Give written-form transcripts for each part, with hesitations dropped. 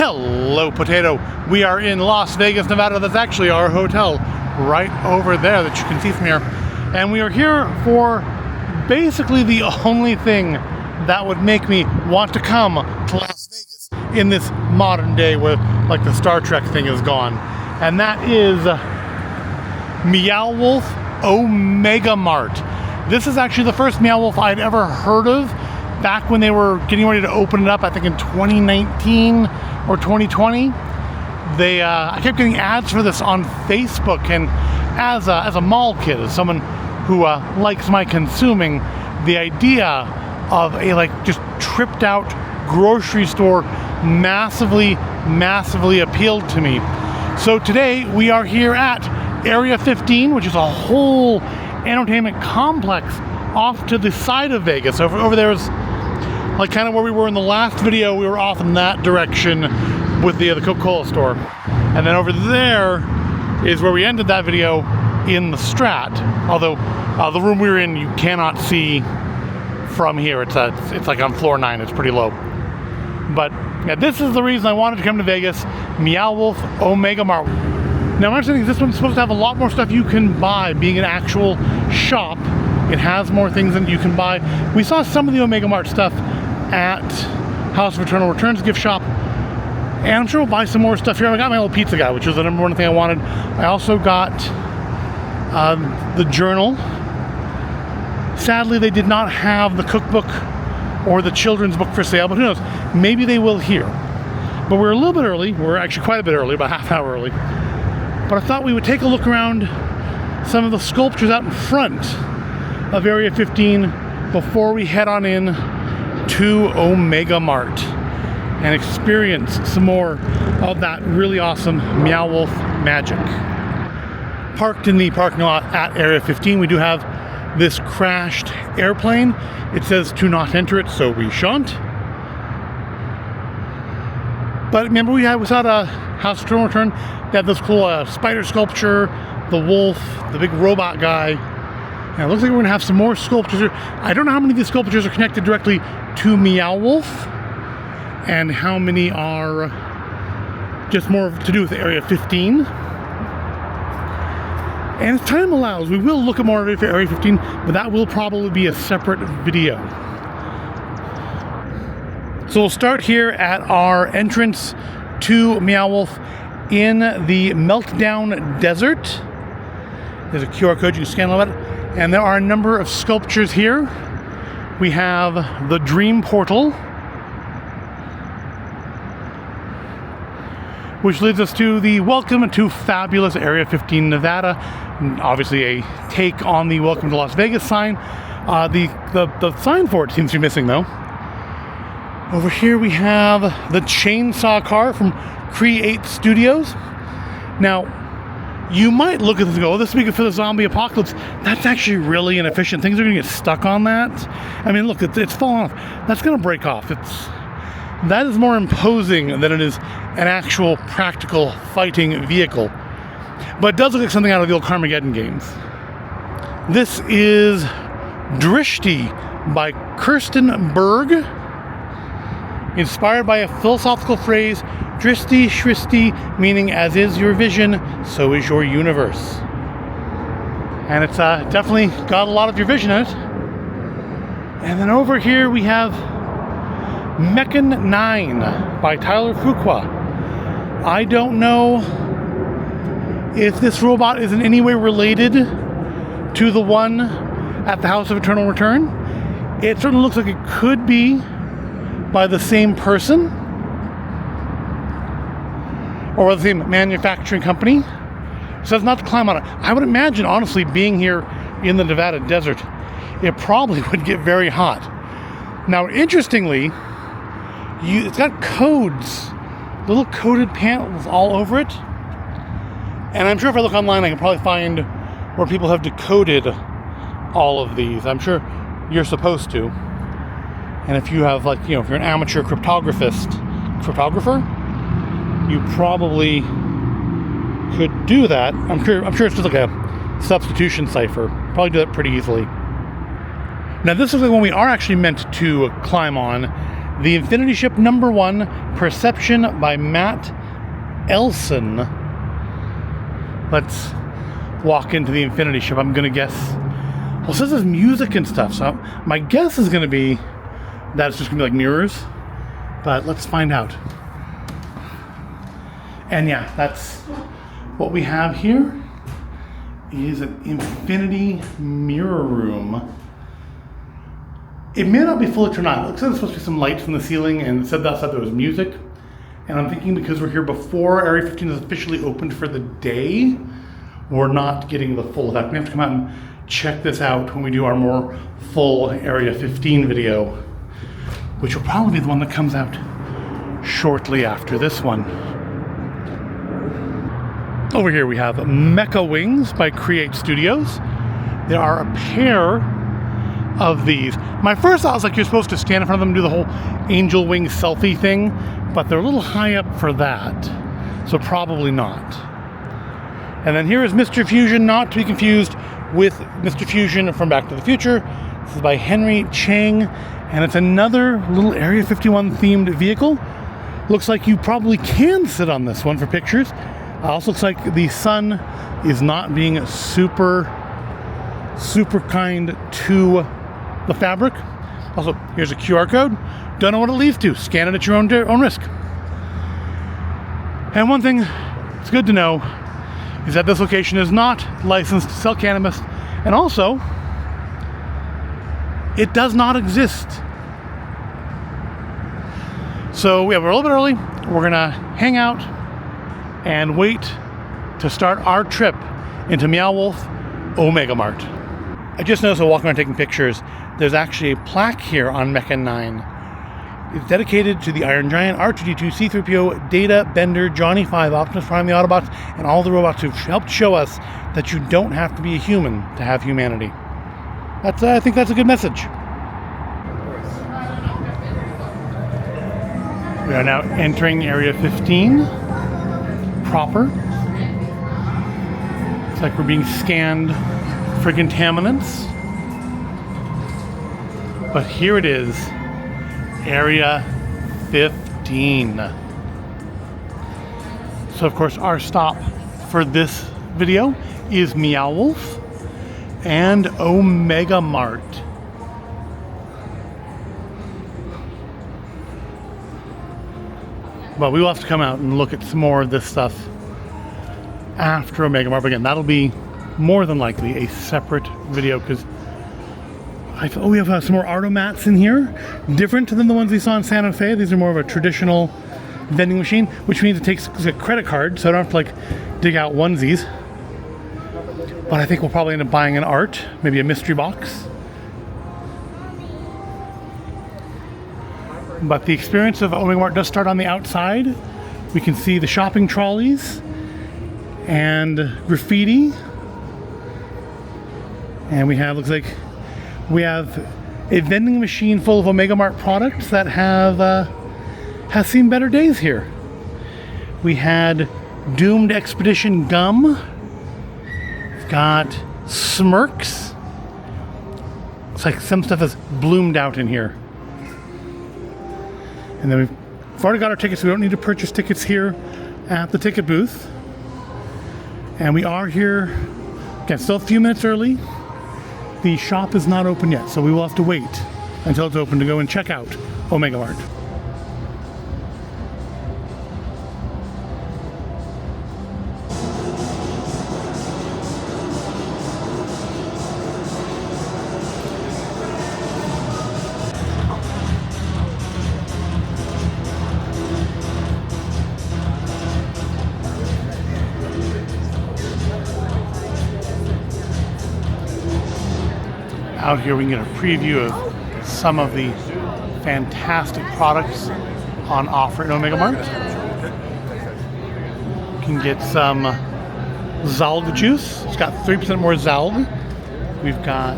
Hello, Potato. We are in Las Vegas, Nevada. That's actually our hotel right over there that you can see from here. And we are here for basically the only thing that would make me want to come to Las Vegas in this modern day where like the Star Trek thing is gone. And that is Meow Wolf Omega Mart. This is actually the first Meow Wolf I'd ever heard of back when they were getting ready to open it up, I think in 2019 or 2020. I kept getting ads for this on Facebook, and as a mall kid, as someone who likes my consuming, the idea of a just tripped out grocery store massively appealed to me. So today we are here at Area 15, which is a whole entertainment complex off to the side of Vegas. Over there is like kind of where we were in the last video. We were off in that direction with the Coca-Cola store. And then over there is where we ended that video in the Strat. Although the room we were in, you cannot see from here. It's like on floor 9, it's pretty low. But yeah, this is the reason I wanted to come to Vegas, Meow Wolf Omega Mart. Now my understanding is this one's supposed to have a lot more stuff you can buy, being an actual shop. It has more things than you can buy. We saw some of the Omega Mart stuff at House of Eternal Returns gift shop, and I'm sure we'll buy some more stuff here. I got my little pizza guy, which was the number one thing I wanted. I also got the journal. Sadly, they did not have the cookbook or the children's book for sale, but who knows, maybe they will here. But we're a little bit early. We're actually quite a bit early, about half an hour early. But I thought we would take a look around some of the sculptures out in front of Area 15 before we head on in to Omega Mart and experience some more of that really awesome Meow Wolf magic. Parked in the parking lot at Area 15, we do have this crashed airplane. It says to not enter it, so we shan't. But remember, we saw the House of Eternal Return. They had this cool spider sculpture, the wolf, the big robot guy. And it looks like we're gonna have some more sculptures here. I don't know how many of these sculptures are connected directly to Meow Wolf and how many are just more to do with Area 15. And if time allows, we will look at more of Area 15, but that will probably be a separate video. So we'll start here at our entrance to Meow Wolf in the Meltdown Desert. There's a QR code you can scan a little bit. And there are a number of sculptures here. We have the Dream Portal, which leads us to the Welcome to Fabulous Area 15 Nevada. And obviously a take on the Welcome to Las Vegas sign. The sign for it seems to be missing though. Over here we have the chainsaw car from Create Studios. Now, you might look at this and go, oh, this would be good for the zombie apocalypse. That's actually really inefficient. Things are going to get stuck on that. I mean, look, it's falling off. That's going to break off. That is more imposing than it is an actual practical fighting vehicle. But it does look like something out of the old Carmageddon games. This is Drishti by Kirsten Berg, inspired by a philosophical phrase, Drishti Shristi, meaning as is your vision, so is your universe. And it's definitely got a lot of your vision in it. And then over here we have Mechan 9 by Tyler Fuqua. I don't know if this robot is in any way related to the one at the House of Eternal Return. It certainly looks like it could be by the same person or the same manufacturing company. So it's not to climb on it. I would imagine, honestly, being here in the Nevada desert, it probably would get very hot. Now, interestingly, it's got codes, little coded panels all over it. And I'm sure if I look online, I can probably find where people have decoded all of these. I'm sure you're supposed to. And if you have, if you're an amateur cryptographer, you probably could do that. I'm sure it's just like a substitution cipher. Probably do that pretty easily. Now this is the one we are actually meant to climb on. The Infinity Ship #1, Perception by Matt Elson. Let's walk into the Infinity Ship. I'm gonna guess, well, it says there's music and stuff, so my guess is gonna be that it's just gonna be like mirrors, but let's find out. And yeah, that's what we have here is an infinity mirror room. It may not be fully turned on. It looks like there's supposed to be some lights from the ceiling, and it said that there was music. And I'm thinking because we're here before Area 15 is officially opened for the day, we're not getting the full effect. We have to come out and check this out when we do our more full Area 15 video, which will probably be the one that comes out shortly after this one. Over here we have Mecha Wings by Create Studios. There are a pair of these. My first thought was like you're supposed to stand in front of them and do the whole angel wing selfie thing, but they're a little high up for that, so probably not. And then here is Mr. Fusion, not to be confused with Mr. Fusion from Back to the Future. This is by Henry Chang, and it's another little Area 51 themed vehicle. Looks like you probably can sit on this one for pictures. Also looks like the sun is not being super kind to the fabric. Also, here's a QR code. Don't know what it leads to. Scan it at your own risk. And one thing it's good to know is that this location is not licensed to sell cannabis, and also it does not exist. So we're a little bit early. We're gonna hang out and wait to start our trip into Meow Wolf Omega Mart. I just noticed while walking around taking pictures, there's actually a plaque here on Mecha 9. It's dedicated to the Iron Giant, R2-D2, C-3PO, Data, Bender, Johnny 5, Optimus Prime, the Autobots, and all the robots who've helped show us that you don't have to be a human to have humanity. I think that's a good message. We are now entering Area 15 proper. It's like we're being scanned for contaminants. But here it is, Area 15. So of course our stop for this video is Meow Wolf and Omega Mart. But we will have to come out and look at some more of this stuff after Omega Mart. Again, that'll be more than likely a separate video because we have some more Artomats in here, different than the ones we saw in Santa Fe. These are more of a traditional vending machine, which means it takes a credit card, so I don't have to like dig out onesies. But I think we'll probably end up buying an art, maybe a mystery box. But the experience of Omega Mart does start on the outside. We can see the shopping trolleys and graffiti. And looks like we have a vending machine full of Omega Mart products that have seen better days here. We had Doomed Expedition gum. We've got Smirks. Looks like some stuff has bloomed out in here. And then we've already got our tickets, so we don't need to purchase tickets here at the ticket booth. And we are here, again, still a few minutes early. The shop is not open yet, so we will have to wait until it's open to go and check out Omega Mart. Out here we can get a preview of some of the fantastic products on offer at Omega Mart. You can get some Zalg juice. It's got 3% more Zalg. We've got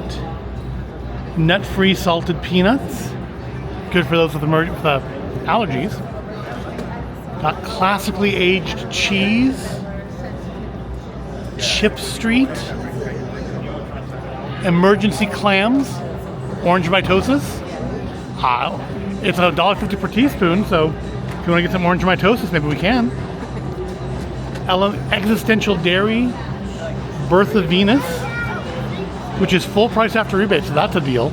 nut-free salted peanuts. Good for those with allergies. Got classically aged cheese. Chip Street. Emergency clams, orange mitosis, It's $1.50 per teaspoon, so if you want to get some orange mitosis, maybe we can. Existential Dairy, Birth of Venus, which is full price after rebate, so that's a deal.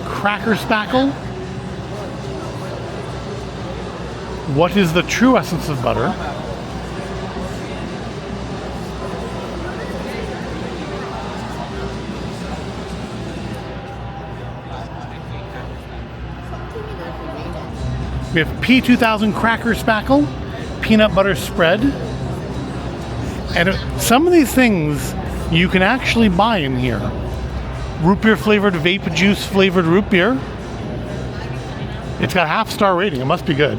Cracker Spackle. What is the true essence of butter? We have P2000 Cracker Spackle, Peanut Butter Spread. And some of these things you can actually buy in here. Root beer flavored, vape juice flavored root beer. It's got a half-star rating, it must be good.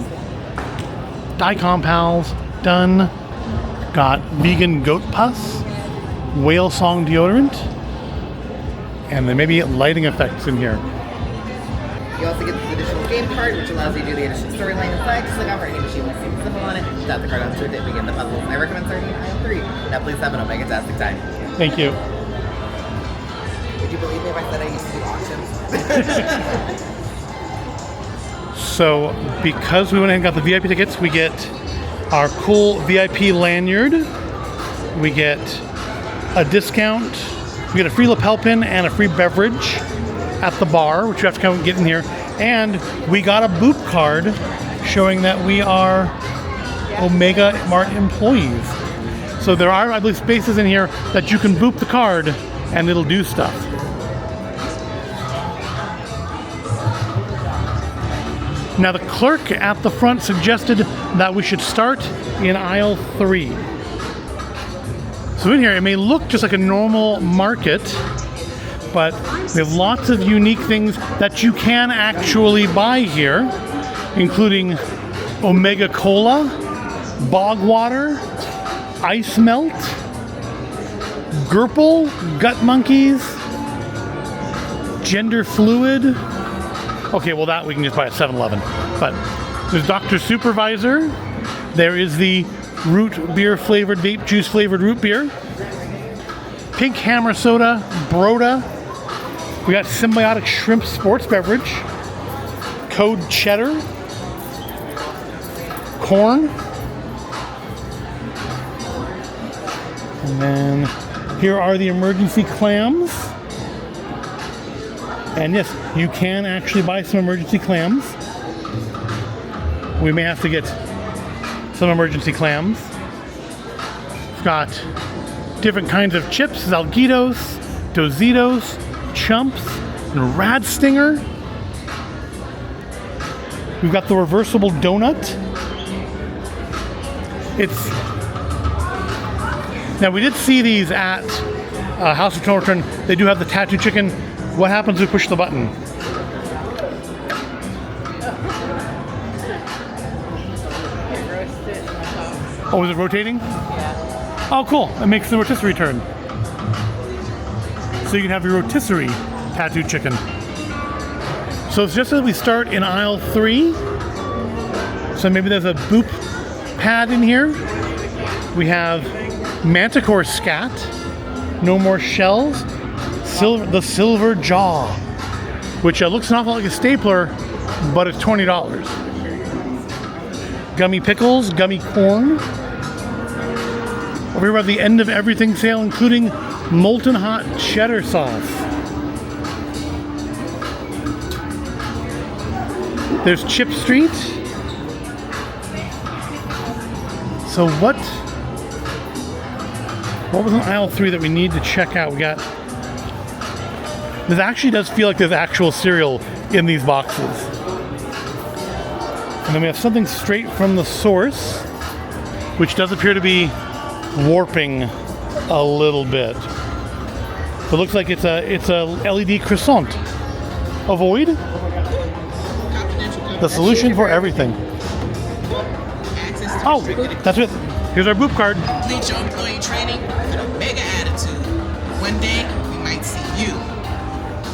Dicom Pals, done. Got vegan goat pus, whale song deodorant, and then maybe lighting effects in here. You also get this additional game card, which allows you to do the additional storyline inside. Just like over any machine with a symbol on it. Tap the card onto it to begin the puzzles. I recommend starting in aisle 3. Now please have an Omega-tastic time. Thank you. Would you believe me if I said I used to do auctions? So, because we went ahead and got the VIP tickets, we get our cool VIP lanyard. We get a discount. We get a free lapel pin and a free beverage at the bar, which you have to come and get in here. And we got a boop card showing that we are Omega Mart employees. So there are, I believe, spaces in here that you can boop the card and it'll do stuff. Now the clerk at the front suggested that we should start in aisle 3. So in here, it may look just like a normal market, but we have lots of unique things that you can actually buy here, including Omega Cola, Bog Water, Ice Melt, Gurple, Gut Monkeys, Gender Fluid. Okay, well that we can just buy at 7-Eleven. But there's Dr. Supervisor. There is the root beer flavored, vape juice flavored root beer. Pink Hammer Soda, Broda. We got Symbiotic Shrimp Sports Beverage. Code Cheddar. Corn. And then here are the emergency clams. And yes, you can actually buy some emergency clams. We may have to get some emergency clams. We've got different kinds of chips, Zalgitos, Dositos, Chumps, and Rad Stinger. We've got the reversible donut. Now we did see these at House of Tortron. They do have the tattoo chicken. What happens if we push the button? Oh, is it rotating? Yeah. Oh, cool. It makes the rotisserie turn. So you can have your rotisserie tattoo chicken. So it's just as we start in aisle 3. So maybe there's a boop pad in here. We have Manticore Scat. No More Shells. The Silver Jaw, which looks an awful like a stapler, but it's $20. Gummy Pickles, Gummy Corn. Over here we have the end of everything sale, including Molten Hot Cheddar Sauce. There's Chip Street. So what was in aisle 3 that we need to check out? We got... This actually does feel like there's actual cereal in these boxes. And then we have something straight from the source, which does appear to be warping a little bit. It looks like it's a LED croissant. Avoid the solution for everything. Oh, that's it. Here's our boop card. Complete your employee training with a mega attitude. One day we might see you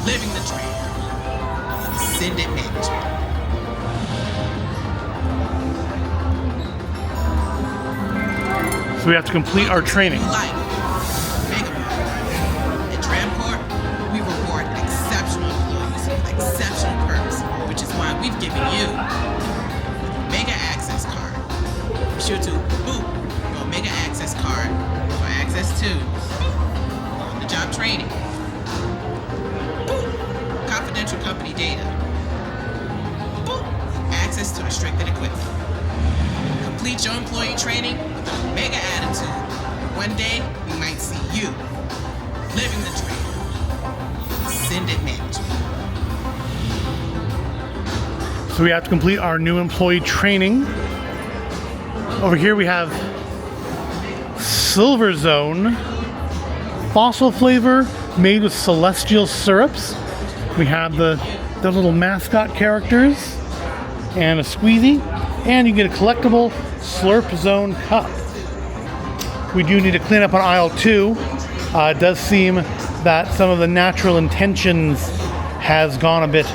living the dream of ascendant management. So we have to complete our training. Life. Mega Mart. At Tramcorp, we reward exceptional employees with exceptional sure to boot your Omega Access card for access to on-the-job training, boot confidential company data, boot access to restricted equipment. Complete your employee training with an Omega attitude. One day, we might see you living the dream. Ascendant management. So we have to complete our new employee training. Over here we have Silver Zone fossil flavor made with celestial syrups. We have the little mascot characters and a squeezy, and you get a collectible Slurp Zone cup. We do need to clean up on aisle 2. It does seem that some of the natural intentions has gone a bit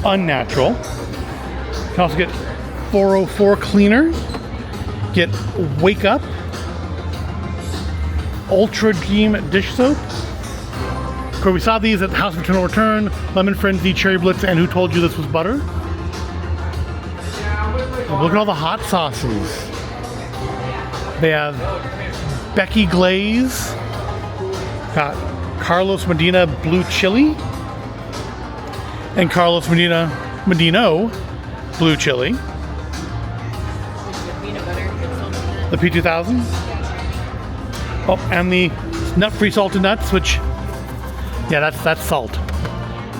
unnatural. You can also get 404 cleaner, get Wake Up, Ultra Dream dish soap. Of course, we saw these at House of Eternal Return, Lemon Frenzy, Cherry Blitz, and Who Told You This Was Butter? Look at all the hot sauces. They have Becky Glaze, got Carlos Medina Blue Chili, and Carlos Medino Blue Chili. The P2000. Oh, and the nut-free salted nuts, which, yeah, that's salt.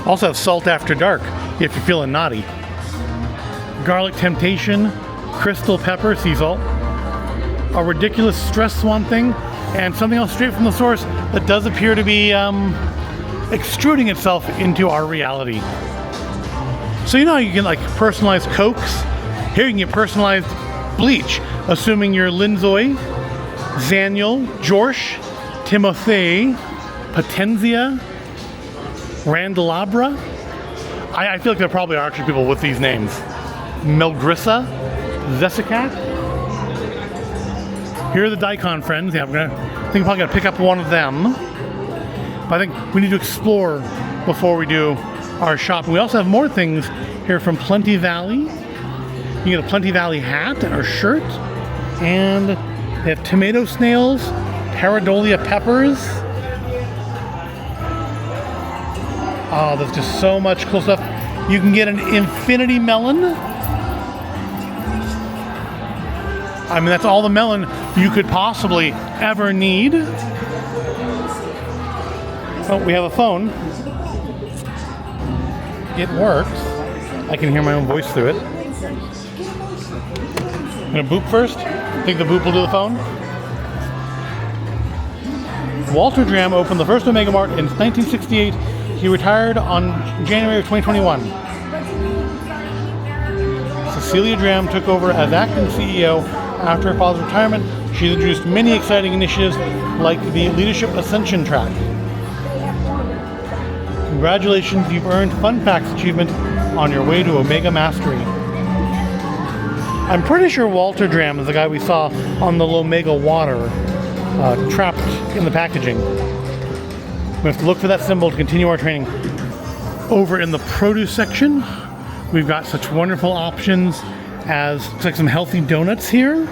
Also have salt after dark if you're feeling naughty. Garlic Temptation, Crystal Pepper, sea salt. A ridiculous stress swan thing, and something else straight from the source that does appear to be extruding itself into our reality. So you know you can like personalize Cokes. Here you can get personalized bleach, assuming you're Linzoy, Zaniel, Jorsh, Timothy, Potenzia, Randelabra. I feel like there probably are actually people with these names. Melgrissa, Zessicat. Here are the Daikon friends. Yeah, I think I'm probably gonna pick up one of them. But I think we need to explore before we do our shopping. We also have more things here from Plenty Valley. You get a Plenty Valley hat or shirt, and they have tomato snails, pareidolia peppers. Oh, there's just so much cool stuff. You can get an infinity melon. I mean, that's all the melon you could possibly ever need. Oh, we have a phone. It works. I can hear my own voice through it. I'm gonna boop first. Think the boop will do the phone? Walter Dram opened the first Omega Mart in 1968. He retired on January of 2021. Cecilia Dram took over as acting CEO after her father's retirement. She's introduced many exciting initiatives like the Leadership Ascension Track. Congratulations, you've earned Fun Facts Achievement on your way to Omega Mastery. I'm pretty sure Walter Dram is the guy we saw on the Omega water, trapped in the packaging. We have to look for that symbol to continue our training. Over in the produce section, we've got such wonderful options as looks like some healthy donuts here.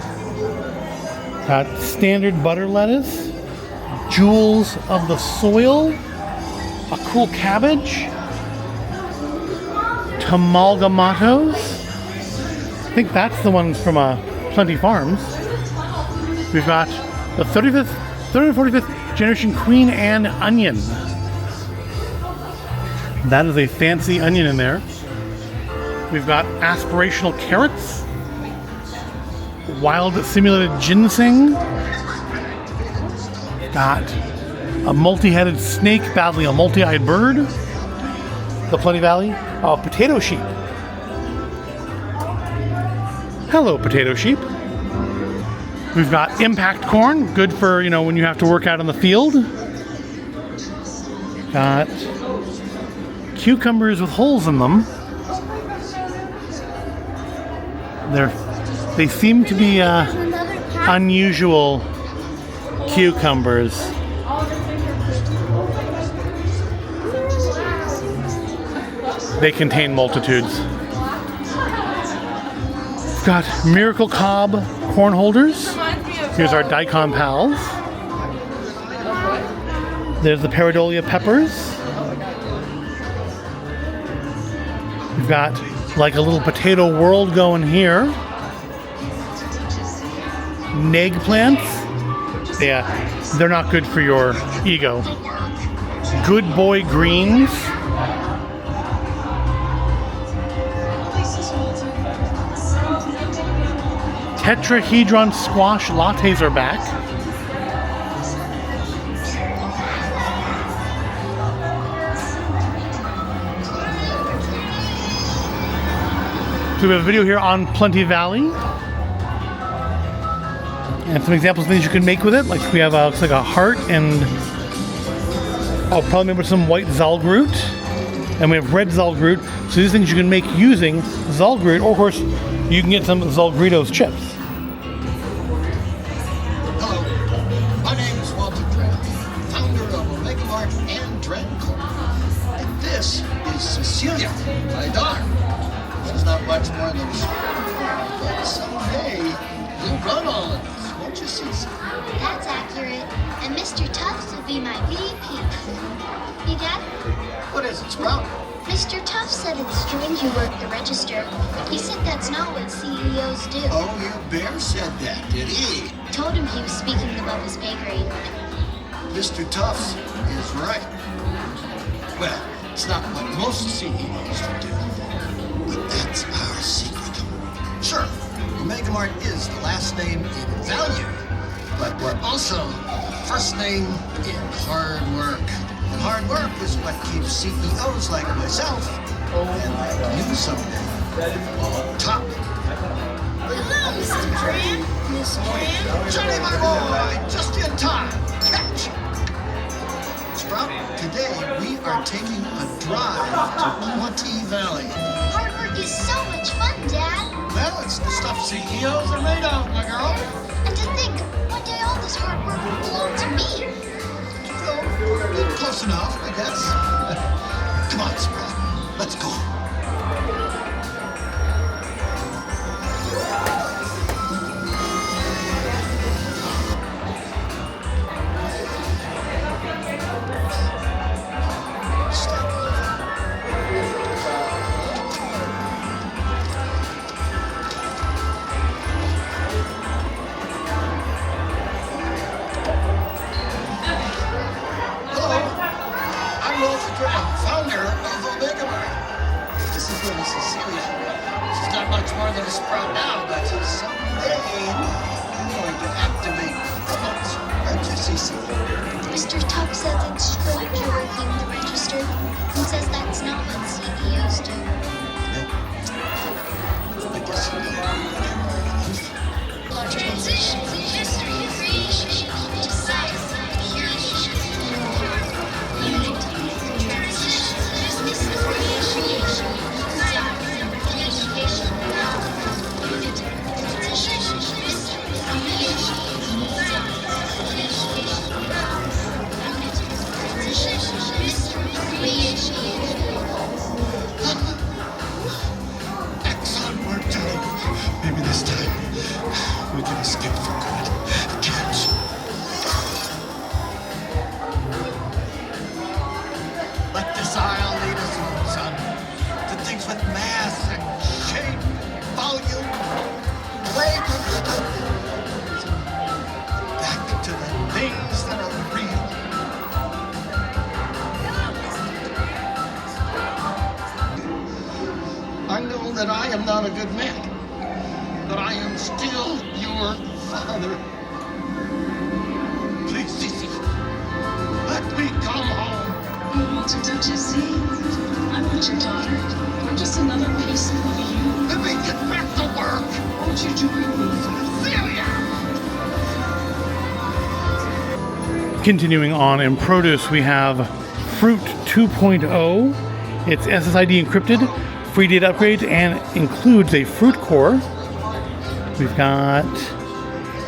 Got standard butter lettuce, jewels of the soil, a cool cabbage, tamalgamatos. I think that's the ones from Plenty Farms. We've got the 35th, 345th generation Queen Anne onion. That is a fancy onion in there. We've got aspirational carrots, wild simulated ginseng, got a multi-headed snake battling a multi-eyed bird, the Plenty Valley, potato sheep. Hello, potato sheep. We've got impact corn, good for, when you have to work out in the field. Got cucumbers with holes in them. They seem to be unusual cucumbers. They contain multitudes. We've got Miracle Cob, corn holders. Here's our daikon pals. There's the pareidolia peppers. We've got like a little potato world going here. Neg plants. Yeah, they're not good for your ego. Good boy greens. Tetrahedron squash lattes are back. So we have a video here on Plenty Valley. And some examples of things you can make with it. Like we have looks like a heart and I'll probably remember some white Zalgroot. And we have red Zalgroot. So these things you can make using Zalgroot, or of course you can get some Zalgritos chips. Hello, my name is Walter Dredd, founder of Omega Mart and Dredd Corp. And this is Cecilia, my daughter. She's not much more than a squirrel, but someday you'll run all of this, won't you, Cece? That's accurate. And Mr. Tufts will be my VP. You got it? What is it, Sprout? Mr. Tufts said it's strange you work the register. He said that's not what CEOs do. Oh, your bear said that, did he? Told him he was speaking above his pay grade. Mr. Tufts is right. Well, it's not what most CEOs do, but that's our secret. Sure, Omega Mart is the last name in value, but we're also first name in hard work. And hard work is what keeps CEOs like myself and like you someday on top. Hello, Mr. Tran. Miss Tran. Johnny, my boy, just in time. Catch. Sprout, today we are taking a drive to Plenty Valley. Hard work is so much fun, Dad. Well, it's the stuff CEOs are made of, my girl. And to think, one day all this hard work will belong to me. Oh, close enough, I guess. Come on, Sprout. Let's go. Founder of Omega Mart. This is little Cecilia. She's not much more than a sprout now, but someday I'm going to activate the votes. Aren't you, Cecilia? Mr. Tuck says it's strange you're working the register and says that's not what CEOs do. I guess you know. Transition, history, creation, design, creation, unity, transition, business, creation, design, creation, unity, transition, history, creation, design, creation, unity, transition, history, creation. Excellent work, Johnny. Maybe this time we can escape for good. Catch. Let this aisle lead us home, son. To things with mass and shape, volume, flavor. Back to the things that are real. I know that I am not a good man, but I am still your father. Please, Cece, let me come home. You want to touch his seat? I'm not your daughter. I'm just another piece of you. Let me get back to work. Won't you join me? Celia! Continuing on in produce, we have Fruit 2.0. It's SSID encrypted, free data upgrades, and includes a fruit core. We've got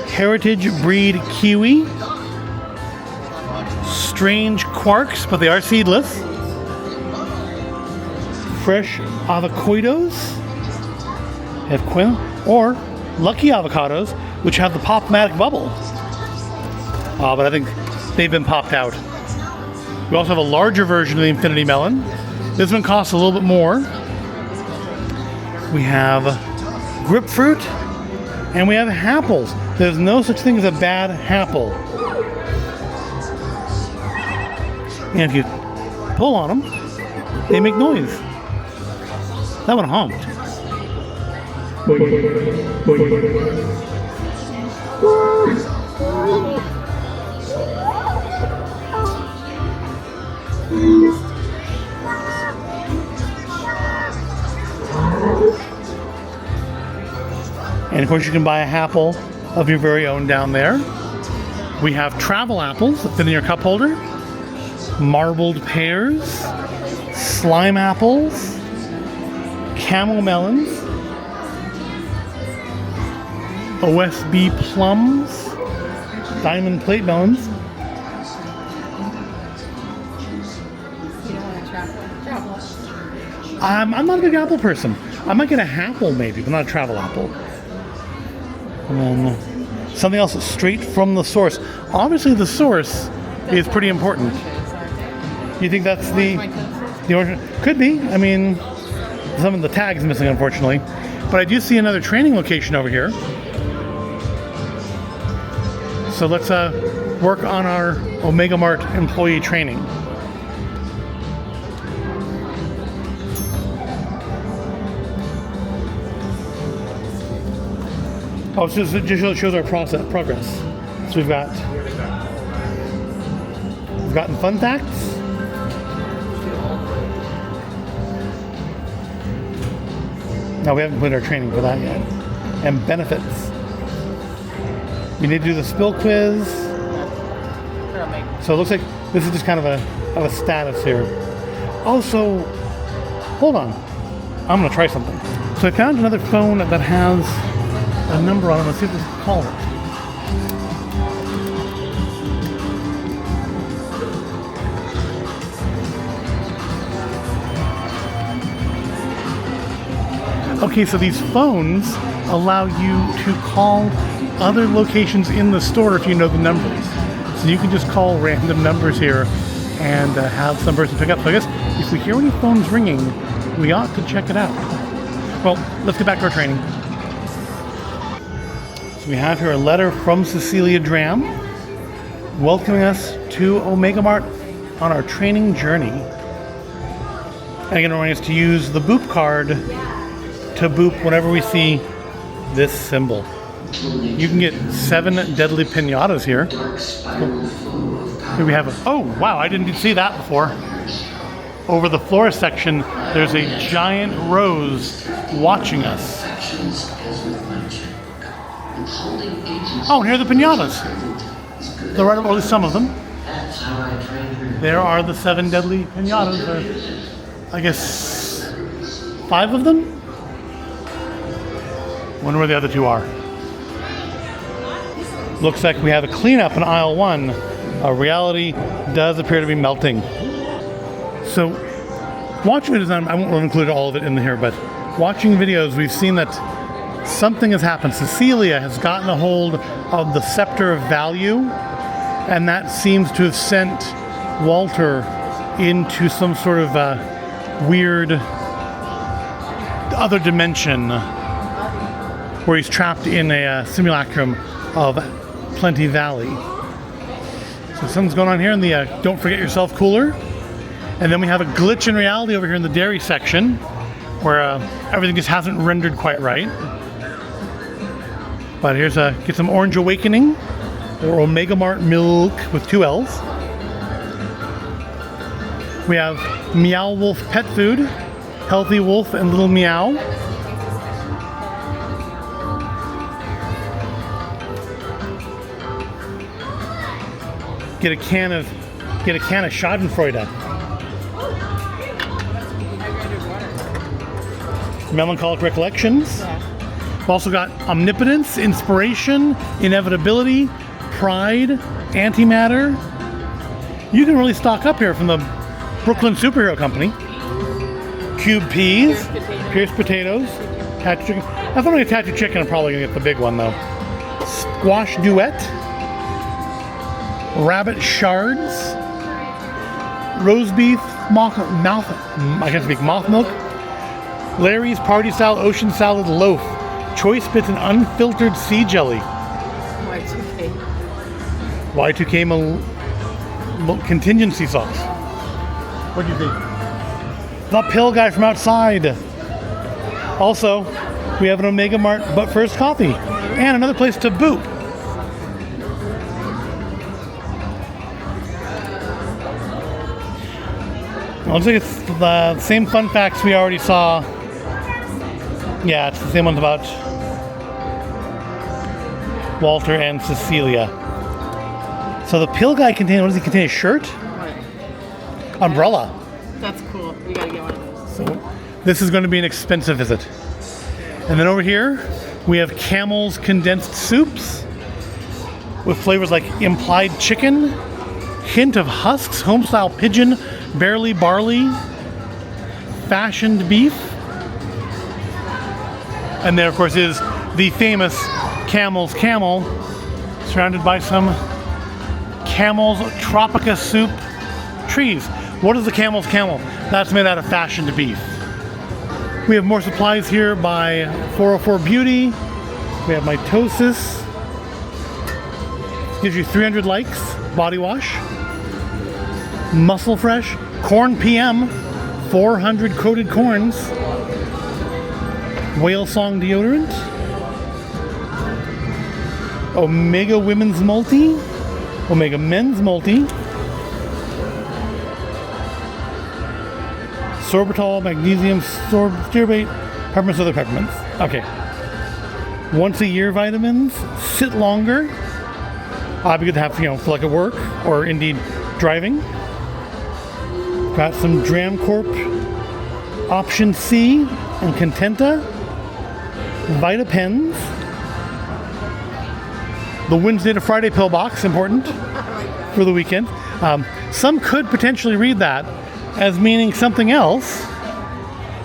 Heritage Breed Kiwi, Strange Quarks, but they are seedless, Fresh Avocados, have quail, or Lucky Avocados, which have the Pop-Matic bubble. But I think they've been popped out. We also have a larger version of the Infinity Melon. This one costs a little bit more. We have Grapefruit, and we have Happles. There's no such thing as a bad Happle. And if you pull on them, they make noise. That one honked. And of course you can buy a Happle of your very own down there. We have travel apples that fit in your cup holder, marbled pears, slime apples, camel melons, OSB plums, diamond plate melons. I'm not a big apple person. I might get a Happle maybe, but not a travel apple. And then something else that's straight from the source. Obviously the source is pretty important. You think that's the origin? Could be. I mean, some of the tags missing, unfortunately. But I do see another training location over here. So let's work on our Omega Mart employee training. Oh, so it just shows our progress. So we've gotten fun facts. No, we haven't put our training for that yet. And benefits. We need to do the spill quiz. So it looks like this is just kind of a status here. Oh, so hold on. I'm gonna try something. So I found another phone that has a number on it. Let's see if we can call it. Okay, so these phones allow you to call other locations in the store if you know the numbers. So you can just call random numbers here and have some person pick up. So I guess if we hear any phones ringing, we ought to check it out. Well, let's get back to our training. So we have here a letter from Cecilia Dram welcoming us to Omega Mart on our training journey. And again, reminding us to use the boop card to boop whenever we see this symbol. You can get 7 deadly pinatas here. Here we have oh wow, I didn't see that before. Over the floor section, there's a giant rose watching us. Oh, and here are the pinatas. They're right, or at least some of them. There are the 7 deadly pinatas. I guess 5 of them? Wonder where the other 2 are. Looks like we have a cleanup in aisle 1. Reality does appear to be melting. So, watching videos, I won't include all of it in here, but watching videos, we've seen that something has happened. Cecilia has gotten a hold of the Scepter of Value, and that seems to have sent Walter into some sort of weird other dimension where he's trapped in a simulacrum of Plenty Valley. So something's going on here in the Don't Forget Yourself cooler. And then we have a glitch in reality over here in the dairy section where everything just hasn't rendered quite right. But here's get some Orange Awakening or Omega Mart milk with 2 L's. We have Meow Wolf pet food, Healthy Wolf and Little Meow. Get a can of Schadenfreude. Melancholic Recollections. We've also got Omnipotence, Inspiration, Inevitability, Pride, Antimatter. You can really stock up here from the Brooklyn Superhero Company. Cube Peas, Pierced Potatoes, Tattoo Chicken. I thought I'm going to Tattoo Chicken. I'm probably going to get the big one though. Squash Duet, Rabbit Shards, Roast Beef, Moth Milk, Larry's Party Style Ocean Salad Loaf, Choice Bits and Unfiltered Sea Jelly, Y2K Contingency Sauce. What do you think? The Pill Guy from outside. Also, we have an Omega Mart But First Coffee and another place to boop. Looks like it's the same fun facts we already saw. Yeah, it's the same ones about Walter and Cecilia. So the Pill Guy what does he contain? A shirt? Umbrella. That's cool. We gotta get one of those. So this is going to be an expensive visit. And then over here, we have Camel's condensed soups with flavors like implied chicken, hint of husks, homestyle pigeon, barely barley, fashioned beef. And there, of course, is the famous Camel's Camel, surrounded by some Camel's Tropica soup trees. What is the Camel's Camel? That's made out of fashioned beef. We have more supplies here by 404 Beauty. We have mitosis. Gives you 300 likes. Body wash. Muscle Fresh. Corn PM. 400 coated corns. Whale Song deodorant. Omega Women's Multi. Omega Men's Multi. Sorbitol, magnesium, stearate, peppermints, other peppermints. Okay. Once a year vitamins. Sit longer. Be good to have, for like at work or indeed driving. Got some Dramcorp Option C and Contenta. VitaPens. The Wednesday to Friday pill box, important for the weekend. Some could potentially read that as meaning something else,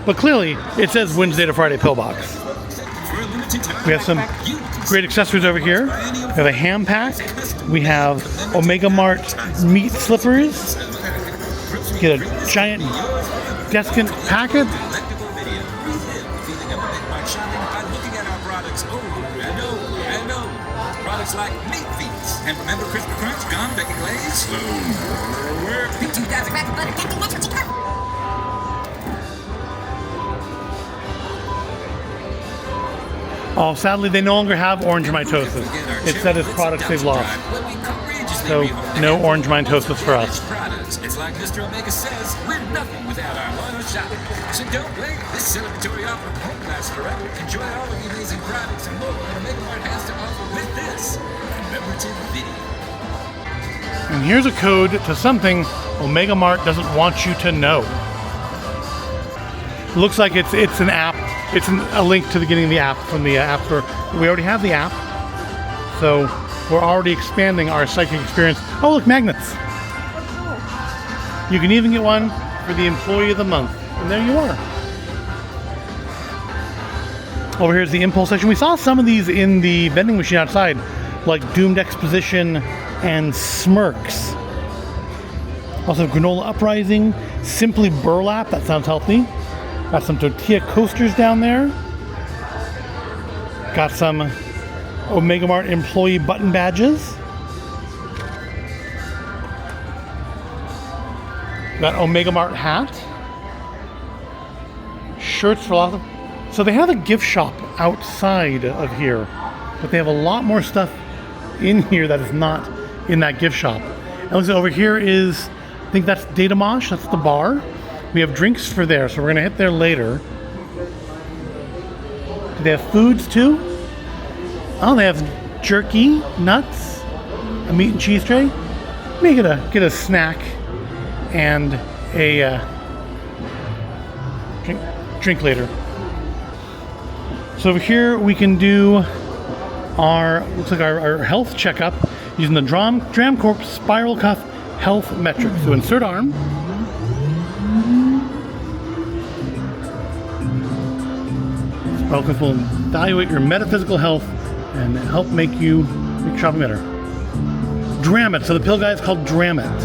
but clearly it says Wednesday to Friday pill box. We have some great accessories over here. We have a ham pack. We have Omega Mart meat slippers. Get a giant Descant packet. Products like meat feeds. And remember Crispy Crunch, Gum, Becky Glaze? Slow. 15,000 grams of butter. That's what you got. Oh, sadly, they no longer have orange mitosis. It said it's products they've lost. So, no orange mitosis for us. It's like Mr. Omega says, we're nothing without our loyal shopping. So don't wait. This celebratory offer won't last forever. Enjoy all of the amazing products and more Omega Mart has to offer with this commemorative video. And here's a code to something Omega Mart doesn't want you to know. It looks like it's an app. It's a link to the beginning of the app from the App Store. We already have the app, so we're already expanding our psychic experience. Oh, look, magnets. You can even get one for the Employee of the Month. And there you are. Over here's the impulse section. We saw some of these in the vending machine outside, like Doomed Exposition and Smirks. Also Granola Uprising, Simply Burlap, that sounds healthy. Got some tortilla coasters down there. Got some Omega Mart employee button badges. Got Omega Mart hat. Shirts for lots of... So they have a gift shop outside of here, but they have a lot more stuff in here that is not in that gift shop. And looks like over here is, I think that's Data Mosh, that's the bar. We have drinks for there, so we're gonna hit there later. Do they have foods too? Oh, they have jerky, nuts, a meat and cheese tray. Maybe get a snack and a drink later. So over here we can do looks like our health checkup using the Dramcorp Spiral Cuff Health Metric. So insert arm. Spiral Cuff will evaluate your metaphysical health and help make you Make shopping better. Dram it. So the pill guy is called Dram it.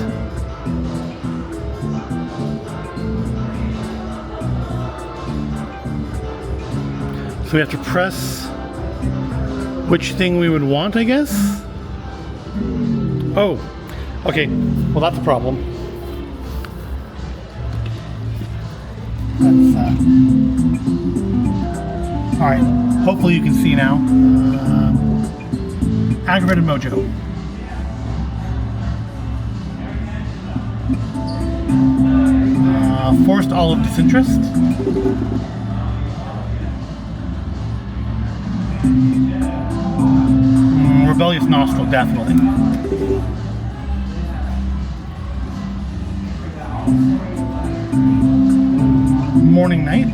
So we have to press which thing we would want, I guess. Oh, okay. Well, that's a problem. That's, all right. Hopefully you can see now. Aggravated mojo. Forced olive disinterest. Rebellious nostril, definitely. Morning night.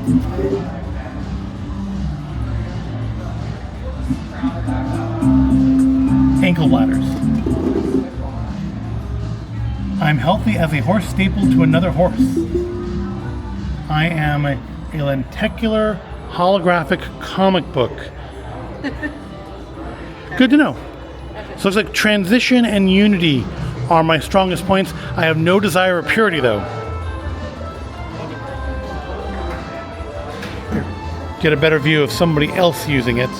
Ankle bladders. I'm healthy as a horse stapled to another horse. I am a lenticular holographic comic book. Good to know. So it's like transition and unity are my strongest points. I have no desire of purity though. Get a better view of somebody else using it.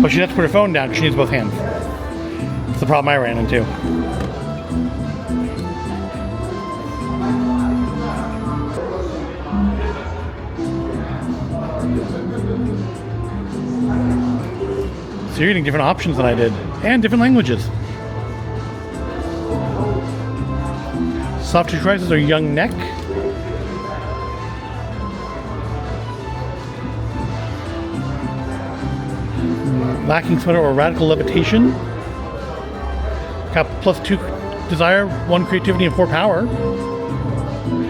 But she has to put her phone down because she needs both hands. That's the problem I ran into. So you're getting different options than I did, and different languages. Soft tissue crisis or young neck. Lacking sweater or radical levitation. Got +2 desire, 1 creativity, and 4 power.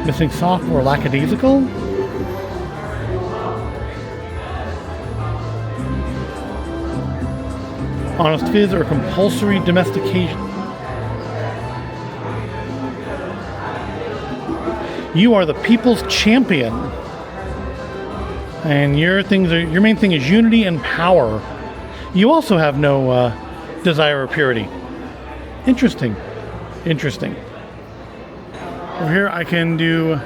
Missing soft or lackadaisical. Honest fizz or compulsory domestication. You are the people's champion. And your main thing is unity and power. You also have no desire or purity. Interesting. Interesting. Over here I can do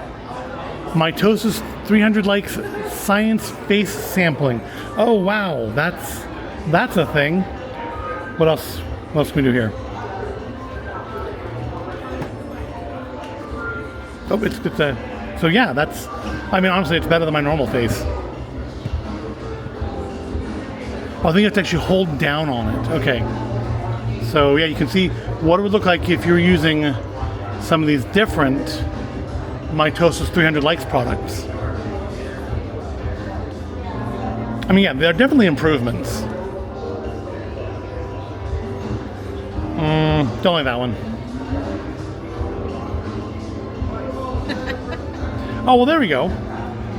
mitosis 300 likes science face sampling. Oh wow, that's a thing. What else can we do here? Oh, it's a, so yeah, I mean honestly it's better than my normal face. I think you have to actually hold down on it. Okay. So yeah, you can see what it would look like if you're using some of these different mitosis 300 likes products. I mean, yeah, there are definitely improvements. Don't like that one. Oh, well, there we go.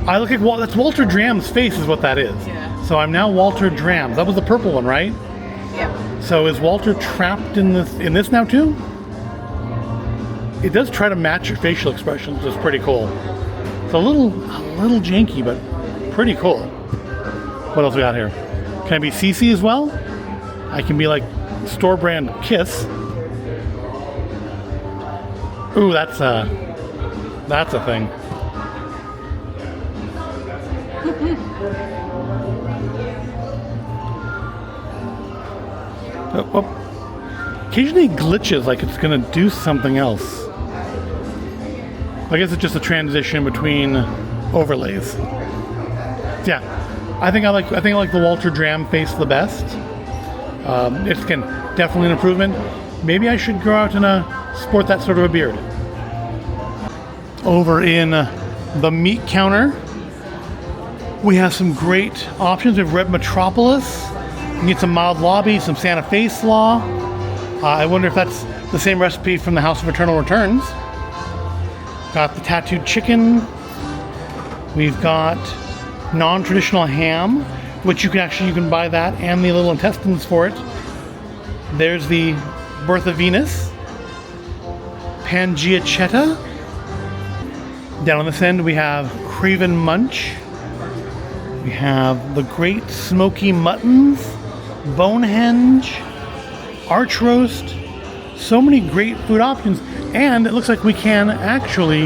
I look at, that's Walter Dram's face is what that is. Yeah. So I'm now Walter Dram. That was the purple one, right? Yeah. So is Walter trapped in this now too? It does try to match your facial expressions, which is pretty cool. It's a little janky, but pretty cool. What else we got here? Can I be CC as well? I can be like store brand Kiss. Ooh, that's a thing. Occasionally it glitches like it's gonna do something else. I guess it's just a transition between overlays. Yeah, I think I like the Walter Dram face the best. It's definitely an improvement. Maybe I should go out and sport that sort of a beard. Over in the meat counter, we have some great options. We have Red Metropolis. You need some mild lobby, some Santa Fe slaw. I wonder if that's the same recipe from the House of Eternal Returns. Got the tattooed chicken. We've got non-traditional ham, which you can buy that and the little intestines for it. There's the Birth of Venus. Pangiacetta. Down on this end we have Craven Munch. We have the Great Smoky Muttons, Bonehenge, Arch Roast. So many great food options. And it looks like we can actually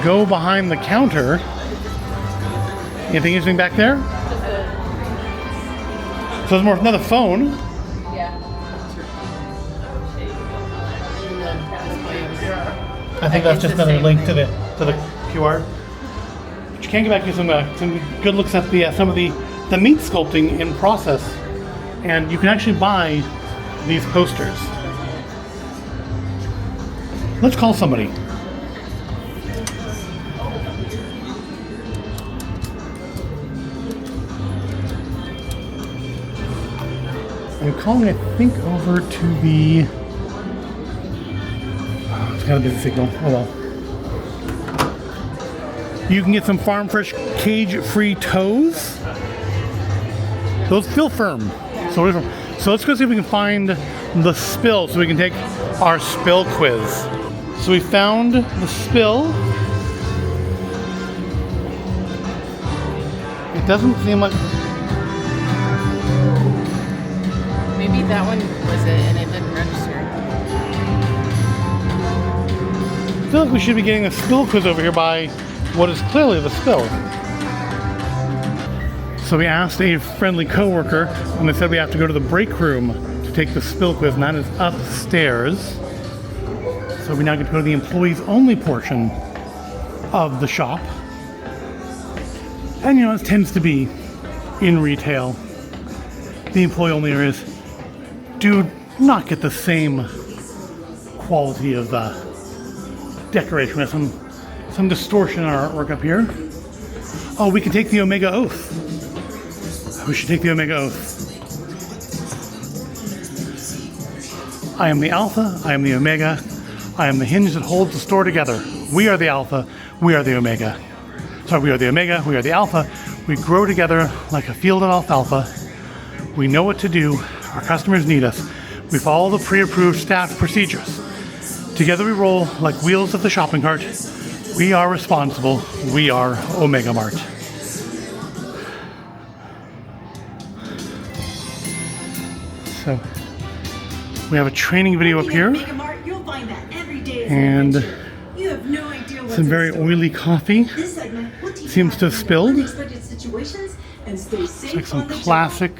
go behind the counter. Anything interesting back there? So there's more, another phone. I think that's just another link to the QR. But you can get back to some good looks at the some of the meat sculpting in process, and you can actually buy these posters. Let's call somebody. I'm calling, I think, over to the. It's got a busy signal. Oh well. You can get some farm fresh cage-free toes. Those feel firm. So let's go see if we can find the spill so we can take our spill quiz. So we found the spill. It doesn't seem like. Maybe that one was it and it didn't register. I feel like we should be getting a spill quiz over here by what is clearly the spill. So we asked a friendly coworker, and they said we have to go to the break room to take the spill quiz, and that is upstairs. So we now get to go to the employees only portion of the shop. And you know, it tends to be in retail. The employee only areas do not get the same quality of decoration. We have some distortion in our artwork up here. Oh, we can take the Omega Oath. We should take the Omega Oath. I am the Alpha, I am the Omega, I am the hinge that holds the store together. We are the Alpha, we are the Omega. Sorry, we are the Omega, we are the Alpha. We grow together like a field of alfalfa. We know what to do. Our customers need us. We follow the pre-approved staff procedures. Together we roll like wheels of the shopping cart. We are responsible. We are Omega Mart. So we have a training video up here, and some very oily coffee seems to have spilled. It's like some classic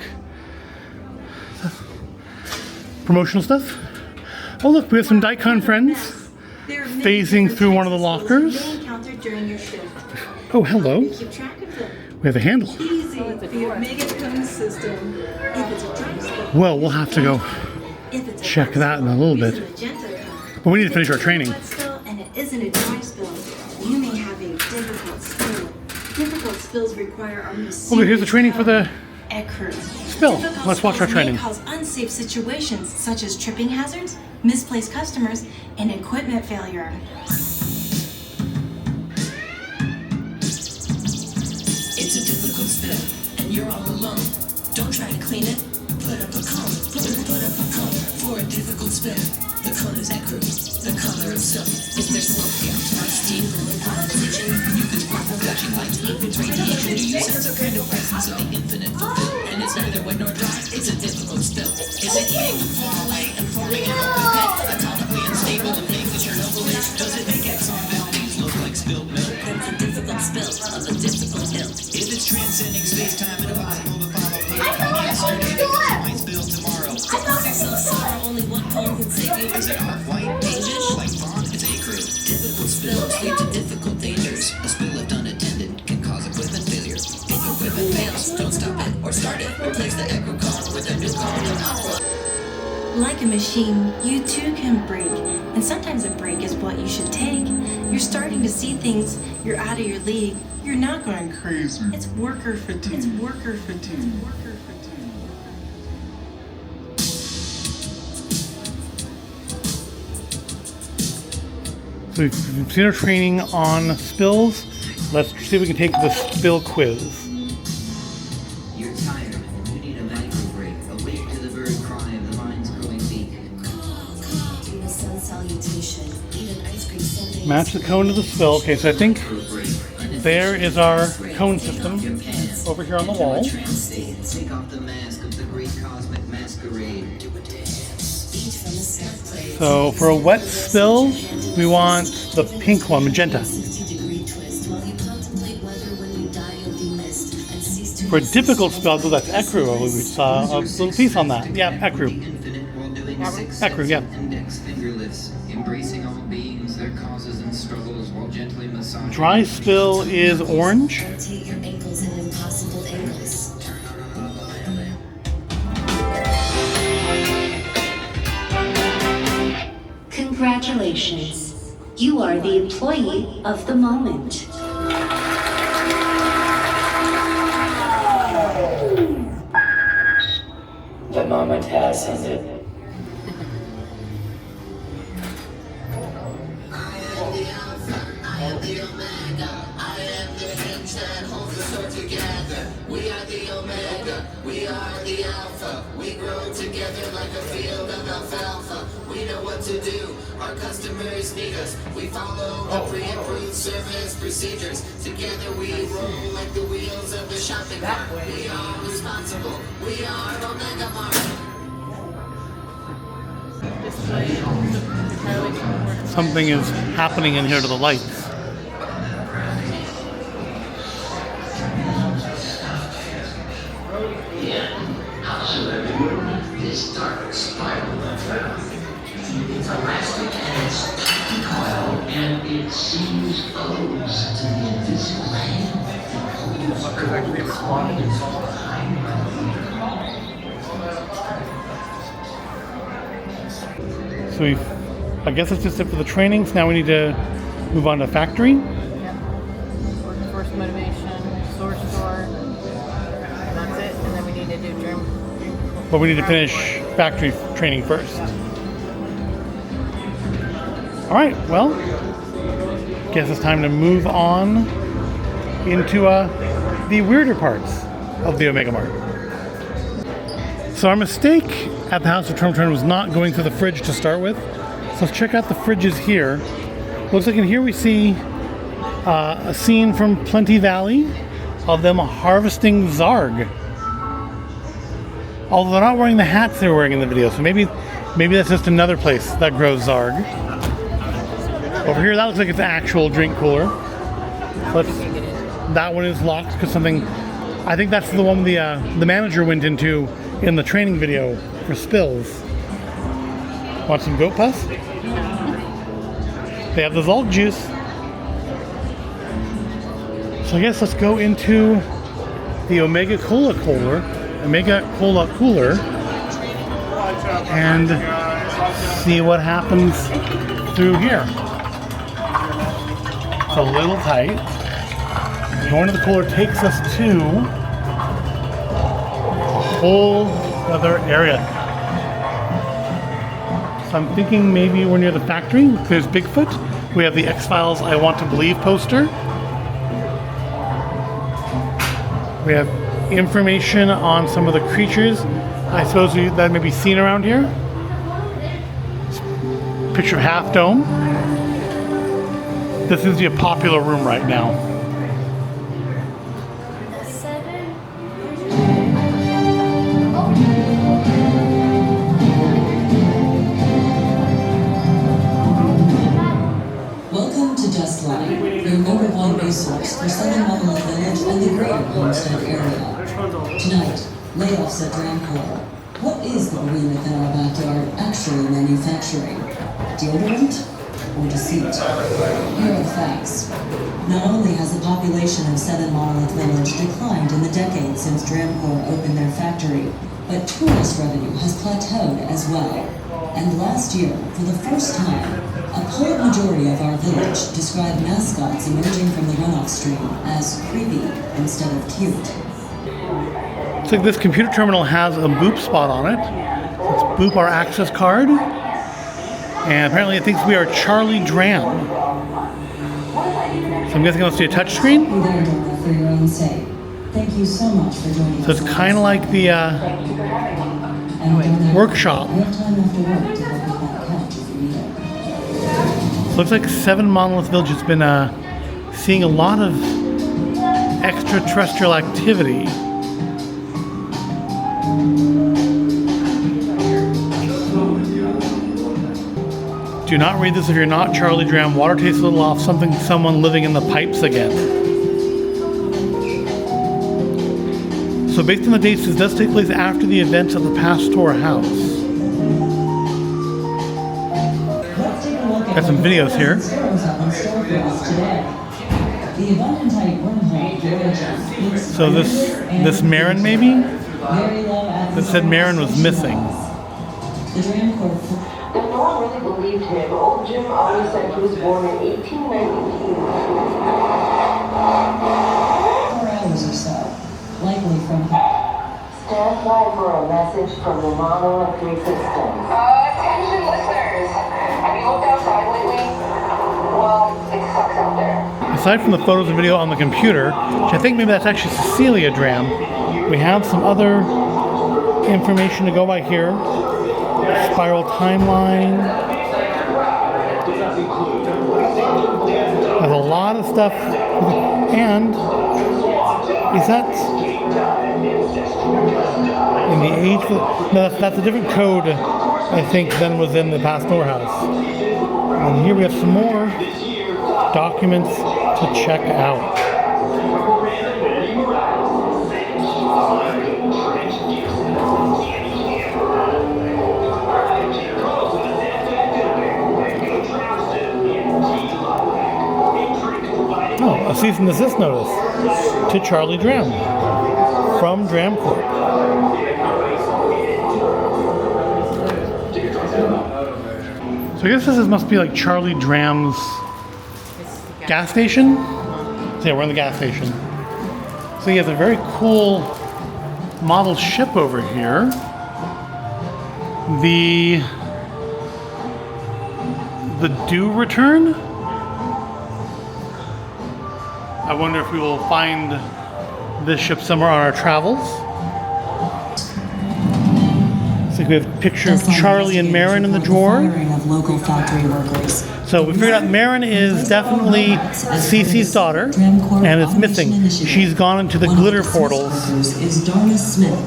promotional stuff. Oh look, we have some Daikon friends phasing through one of the lockers. Oh, hello. We have a handle. Well, we'll have to go check that in a little bit. But we need to finish our training. And it isn't a dry spill. You may have a difficult spill. Difficult spills require our Okay, here's the training for the spill. Let's watch our training. Cause unsafe situations such as tripping hazards, misplaced customers, and equipment failure. It's a difficult spill, and you're all alone. Don't try to clean it. Put up a cone. Put up a cone for a difficult spill. The cone is ecru, the color of silk. Is there smoke gas, or steam, or condensation? You can spark the flashing lights, even radiation. Do you sense a kind of presence of the infinite fulfilled? And it's neither wet nor dry. It's a difficult spill. Is it heating from far away and forming an open pit? Atomically unstable and making Chernobyl-ish? Does it make Exxon Valdez look like spilled milk? That's a difficult spill of a difficult ilk. If it's transcending space-time and impossible to follow, yesterday might spill tomorrow. Only one cone can save you. Is it off-white, beige-ish, like fawn? It's ecru. Difficult spills lead to difficult dangers. A spill left unattended can cause equipment failure. If equipment fails, don't stop it or start it. Replace the ecru cone with a new cone of alpha. Like a machine, you too can break. And sometimes a break is what you should take. You're starting to see things. You're out of your league. You're not going crazy. It's worker fatigue. It's worker fatigue. It's worker fatigue. So we've seen our training on spills. Let's see if we can take the spill quiz. You're tired and you need a medical break. Awake to the bird cry of the mind's growing weak. Do a sun salutation. Eat an ice cream sundae. Match the cone to the spill. Okay, so I think there is our cone system. over here on the wall. Take off the mask of the great cosmic masquerade. So for a wet spill, we want the pink one, magenta. For a difficult spell, so that's Ecru. We saw a little piece on that. Yeah, Ecru. Ecru, yeah. Index finger lifts, embracing all beings, their causes and struggles while gently massaging. Dry spill is orange. Rotate your ankles in impossible angles. Congratulations. You are the employee of the moment. The moment has ended. We are the Omega, we are the Alpha. We grow together like a field of alfalfa. We know what to do, our customers need us. We follow the pre-approved service procedures. Together we roll like the wheels of the shopping cart. We are responsible, we are Omega Mart. Something is happening in here to the lights. This dark spiral effect. It's elastic and it's tightly coiled, and it seems close to the invisible hand that holds So I guess that's just it for the trainings. Now we need to move on to factory. Yep. Force motivation, source store. That's it. And then we need to do dream. But we need to finish factory training first. All right, well, guess it's time to move on into the weirder parts of the Omega Mart. So our mistake at the House of Turn was not going through the fridge to start with. So let's check out the fridges here. Looks like in here we see a scene from Plenty Valley of them harvesting Zarg. Although they're not wearing the hats they were wearing in the video, so maybe that's just another place that grows Zarg. Over here, that looks like it's an actual drink cooler. That one is locked because something. I think that's the one the manager went into in the training video for spills. Want some goat pus? They have the Zalt juice. So I guess let's go into the Omega Cola cooler. And see what happens through here. It's a little tight. Going to the cooler takes us to a whole other area. So I'm thinking maybe we're near the factory. There's Bigfoot. We have the X-Files I Want to Believe poster. We have information on some of the creatures I suppose that may be seen around here. Picture of Half Dome. This is the popular room right now. Welcome to Just Line, your number one resource for Southern Monolith Village and the greater Homestead area. Tonight, layoffs at Dramcore. What is the behemoth in our backyard actually manufacturing? Deodorant or deceit? Here are the facts. Not only has the population of Southern Monolith Village declined in the decades since Dramcore opened their factory, but tourist revenue has plateaued as well. And last year, for the first time, a poll majority of our village described mascots emerging from the runoff stream as creepy instead of cute. Looks like this computer terminal has a boop spot on it. Let's boop our access card. And apparently it thinks we are Charlie Dram. So I'm guessing let's do a touch screen. For your own sake. Thank you so much for joining us. So it's kind of like the workshop. I have time after work to help you back couch if you need it. Looks like 7 Monolith Village has been seeing a lot of extraterrestrial activity. Do not read this if you're not Charlie Dram. Water tastes a little off. Someone living in the pipes again. So based on the dates, this does take place after the events of the Pastor house. Got some videos here. So this Marin maybe? That said Marin was missing. And no one really believed him. Old Jim always said he was born in 1892. 4 hours or so, likely from Stand by for a message from the monolith resistance. Attention listeners. Have you looked outside lately? Well, it sucks out there. Aside from the photos and video on the computer, which I think maybe that's actually Cecilia Dram, we have some other information to go by here. Spiral timeline. There's a lot of stuff. And is that in the age? No, that's a different code, I think, than was in the Pastor house. And here we have some more documents to check out. Oh, a cease and desist notice to Charlie Dram from Dram Corp. So I guess this must be like Charlie Dram's gas station. So yeah, we're in the gas station. So he has a very cool model ship over here. The Do Return. I wonder if we will find this ship somewhere on our travels. Looks like we have a picture of Charlie and Marin in the drawer. Of local factory workers. So we figured out Marin is definitely Cece's daughter, and it's missing. She's gone into the glitter portals. Is Darna Smith.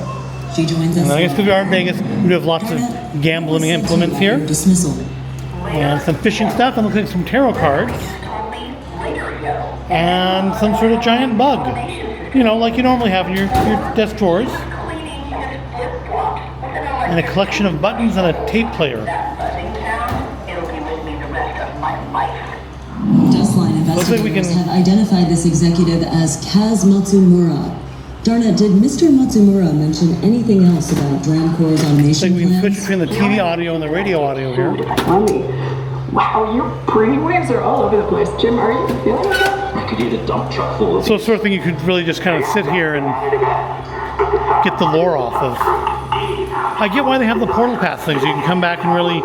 She joins us. And I guess because we are in Vegas, we have lots of gambling implements here. Dismissal. And some fishing stuff, and looks like some tarot cards. And some sort of giant bug. You know, like you normally have in your desk drawers. And a collection of buttons and a tape player. Dustline investigators have identified this executive as Kaz Matsumura. Darna, did Mr. Matsumura mention anything else about Dramcor's automation we can switch plans? between the TV audio and the radio audio here. Funny. Wow, your brainwaves are all over the place. Jim, are you feeling that? I could eat a dump truck full of So it's sort of thing you could really just kind of sit here and get the lore off of. I get why they have the portal pass things. You can come back and really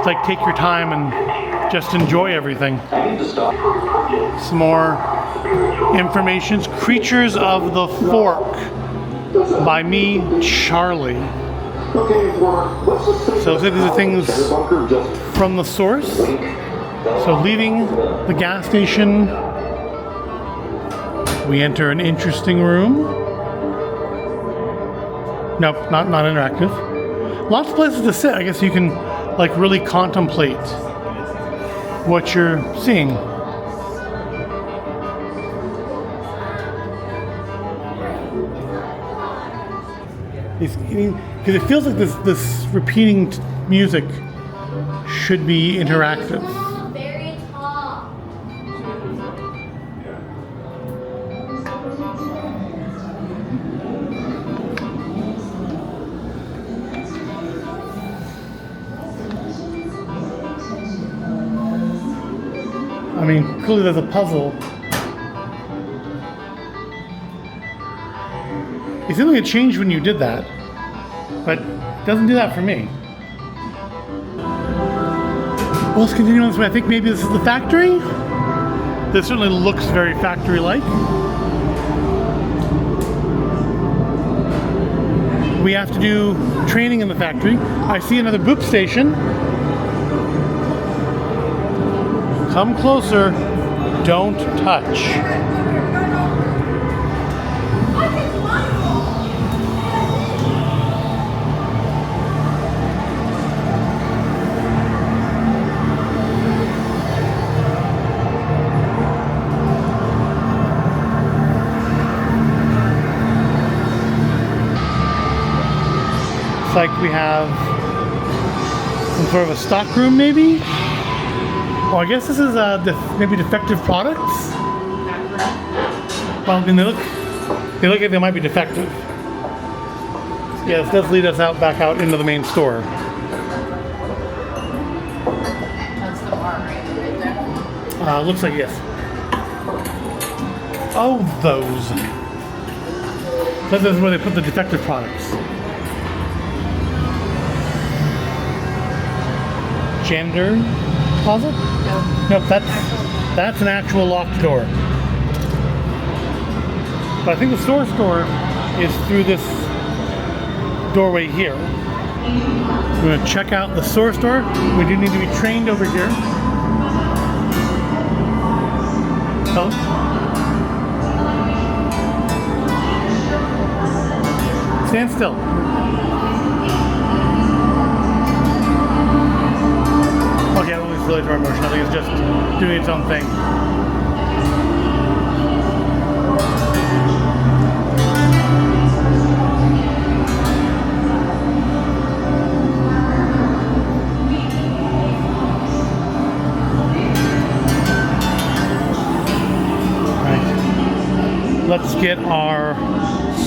like take your time and just enjoy everything. Some more information. Creatures of the Fork by me, Charlie. So these are things from the source. So leaving the gas station, we enter an interesting room. Nope, not interactive. Lots of places to sit. I guess you can like really contemplate what you're seeing. Because it feels like this repeating music should be interactive. Very tall. I mean, clearly there's a puzzle. It seemed like it changed when you did that, but it doesn't do that for me. Well, let's continue on this way. I think maybe this is the factory. This certainly looks very factory-like. We have to do training in the factory. I see another boop station. Come closer. Don't touch. like we have some sort of a stock room, maybe? Oh, I guess this is maybe defective products? Well, I mean, they look like they might be defective. Yeah, this does lead us back out into the main store. That's the bar right there. Looks like yes. Oh, those. So this is where they put the defective products. Janitor closet? Nope, that's an actual locked door. But I think the store is through this doorway here. We're going to check out the store. We do need to be trained over here. Oh. Stand still. Okay, I don't think it's really dry motion. I think it's just doing its own thing. Let's get our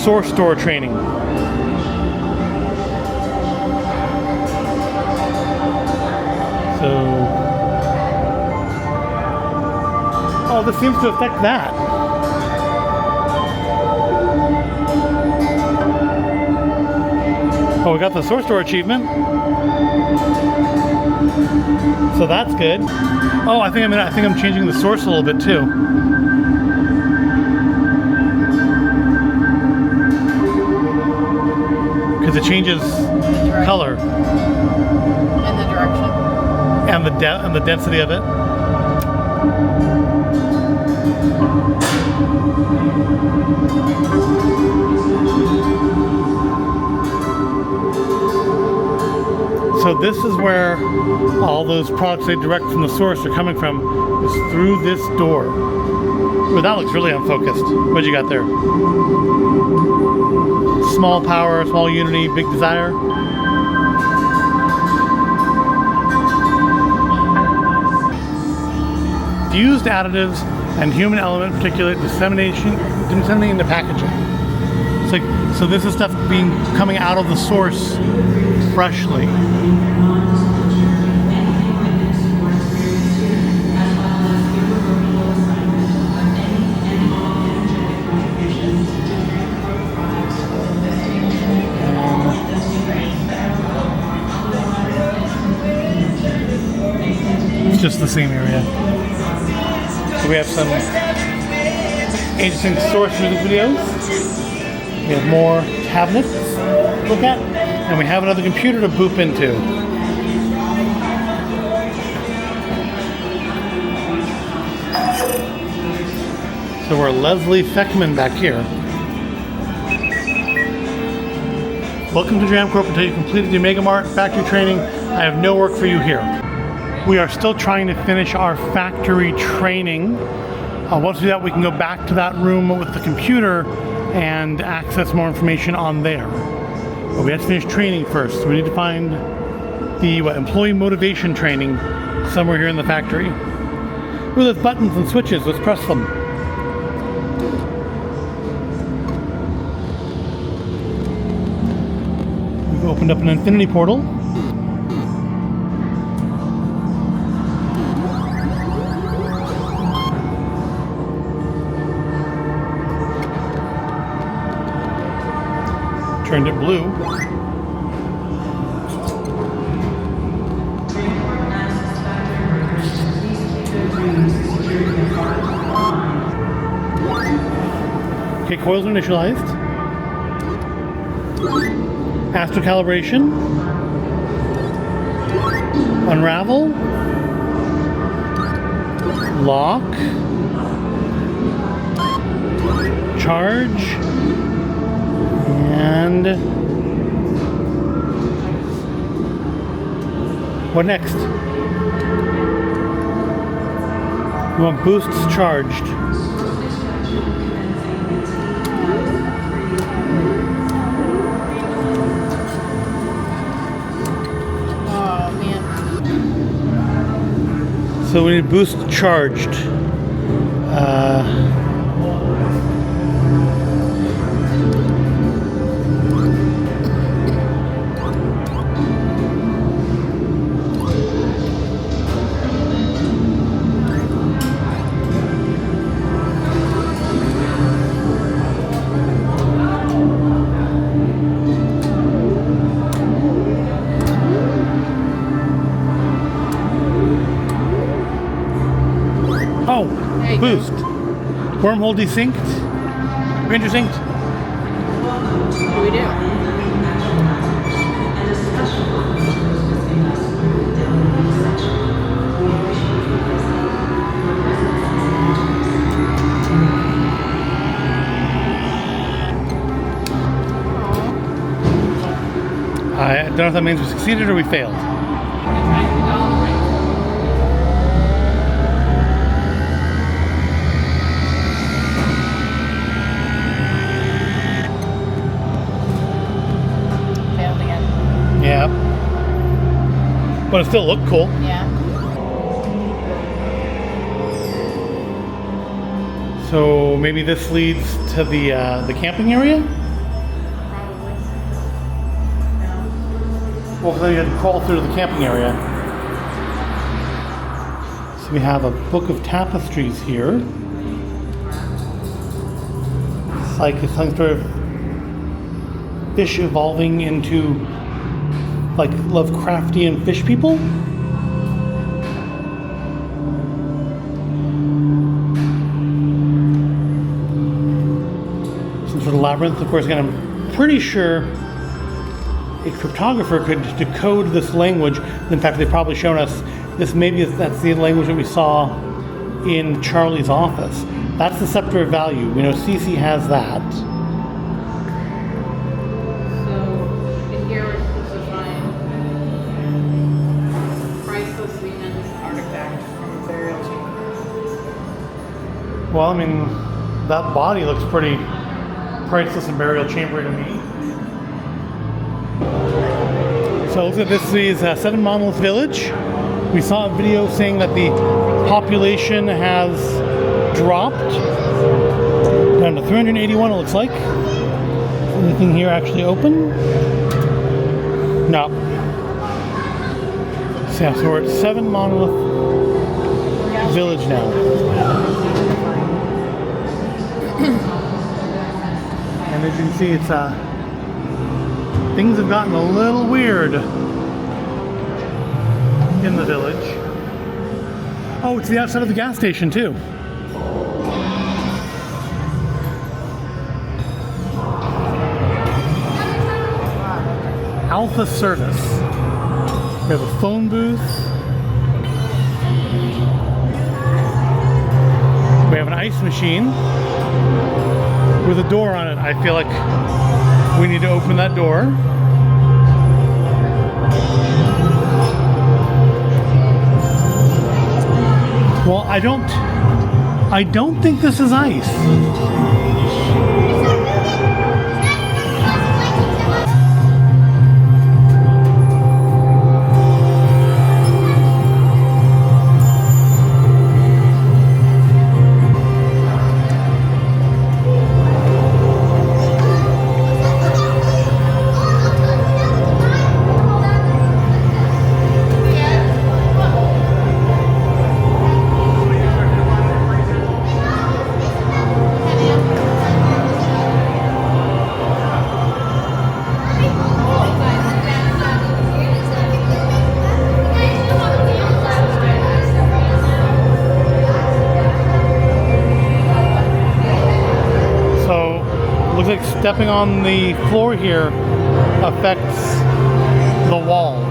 source store training. So, oh, this seems to affect that. Oh, we got the source store achievement. So that's good. Oh, I think I'm changing the source a little bit too. Because it changes color And the direction. and the density of it. So this is where all those products they direct from the source are coming from, is through this door. Ooh, that looks really unfocused. What you got there? Small power, small unity, big desire. Fused additives and human element particulate disseminating into packaging. So this is stuff coming out of the source freshly. It's just the same area. So we have some interesting source music videos. We have more cabinets to look at, and we have another computer to boop into. So we're Leslie Feckman back here. Welcome to Jamcorp until you completed the Omega Mart factory training. I have no work for you here. We are still trying to finish our factory training. Once we do that, we can go back to that room with the computer and access more information on there. But we have to finish training first. So we need to find the employee motivation training somewhere here in the factory. Ooh, there's buttons and switches. Let's press them. We've opened up an infinity portal. Turned it blue. Okay, coils are initialized. Astro calibration. Unravel. Lock. Charge. And what next? We want boosts charged. So we need boost charged. Oh, boost. Wormhole desynced. Ranger synced. What do we do? I don't know if that means we succeeded or we failed. Failed again. Yeah. But it still looked cool. Yeah. So maybe this leads to the camping area? Well, then you had to crawl through the camping area. So we have a book of tapestries here. It's like some sort of fish evolving into like Lovecraftian fish people. Some sort of labyrinth. Of course, again, I'm pretty sure a cryptographer could decode this language. In fact, they've probably shown us this. Maybe that's the language that we saw in Charlie's office. That's the Scepter of Value. We know Cece has that. So, in here we're supposed to find priceless Venus artifact from a burial chamber. Well, I mean, that body looks pretty priceless and burial chamber to me. So look at this is Seven Monolith Village. We saw a video saying that the population has dropped down to 381, it looks like. Is anything here actually open? No. So, yeah, so we're at Seven Monolith Village now. And as you can see, it's things have gotten a little weird in the village. Oh, it's the outside of the gas station too. Alpha Service. We have a phone booth. We have an ice machine with a door on it. I feel like we need to open that door. Well, I don't think this is ice. Looks like stepping on the floor here affects the walls.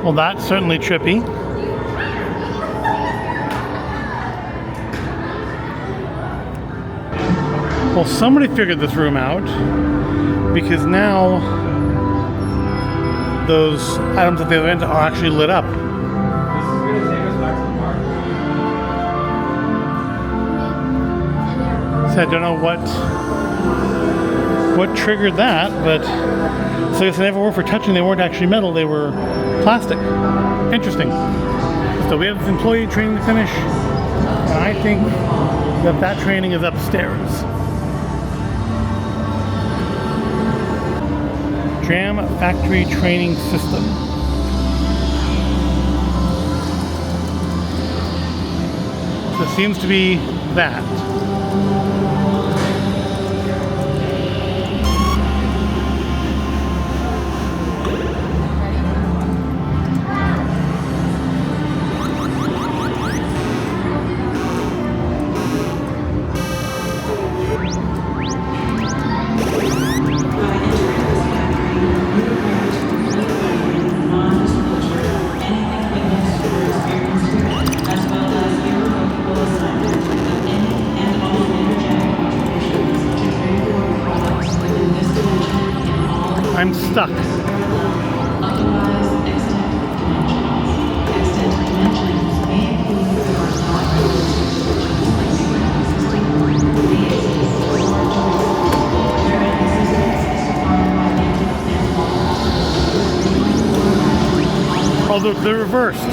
Well, that's certainly trippy. Well, somebody figured this room out, because now those items at the other end are actually lit up. So I don't know what triggered that, but so I guess they never were for touching. They weren't actually metal, they were plastic. Interesting. So we have this employee training to finish, and I think that training is upstairs. Dram Factory Training System. This seems to be that. I'm stuck. Oh, they're reversed.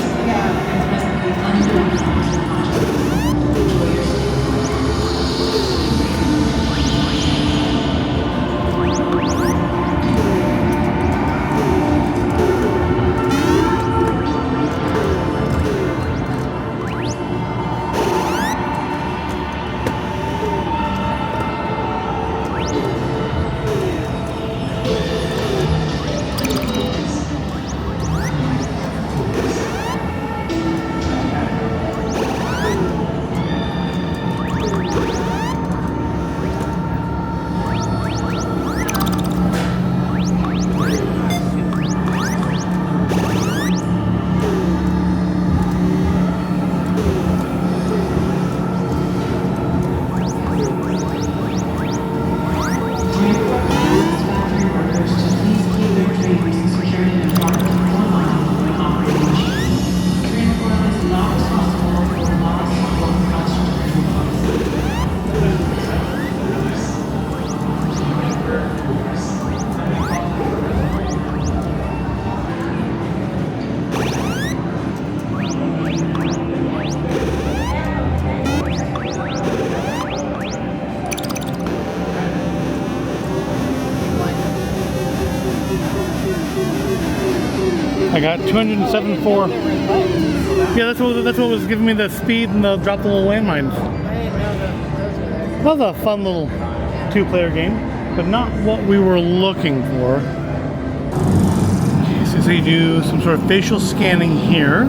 I got 207.4. Yeah, that's what was giving me the speed and the drop the little landmines. That was a fun little two-player game, but not what we were looking for. Okay, so you do some sort of facial scanning here.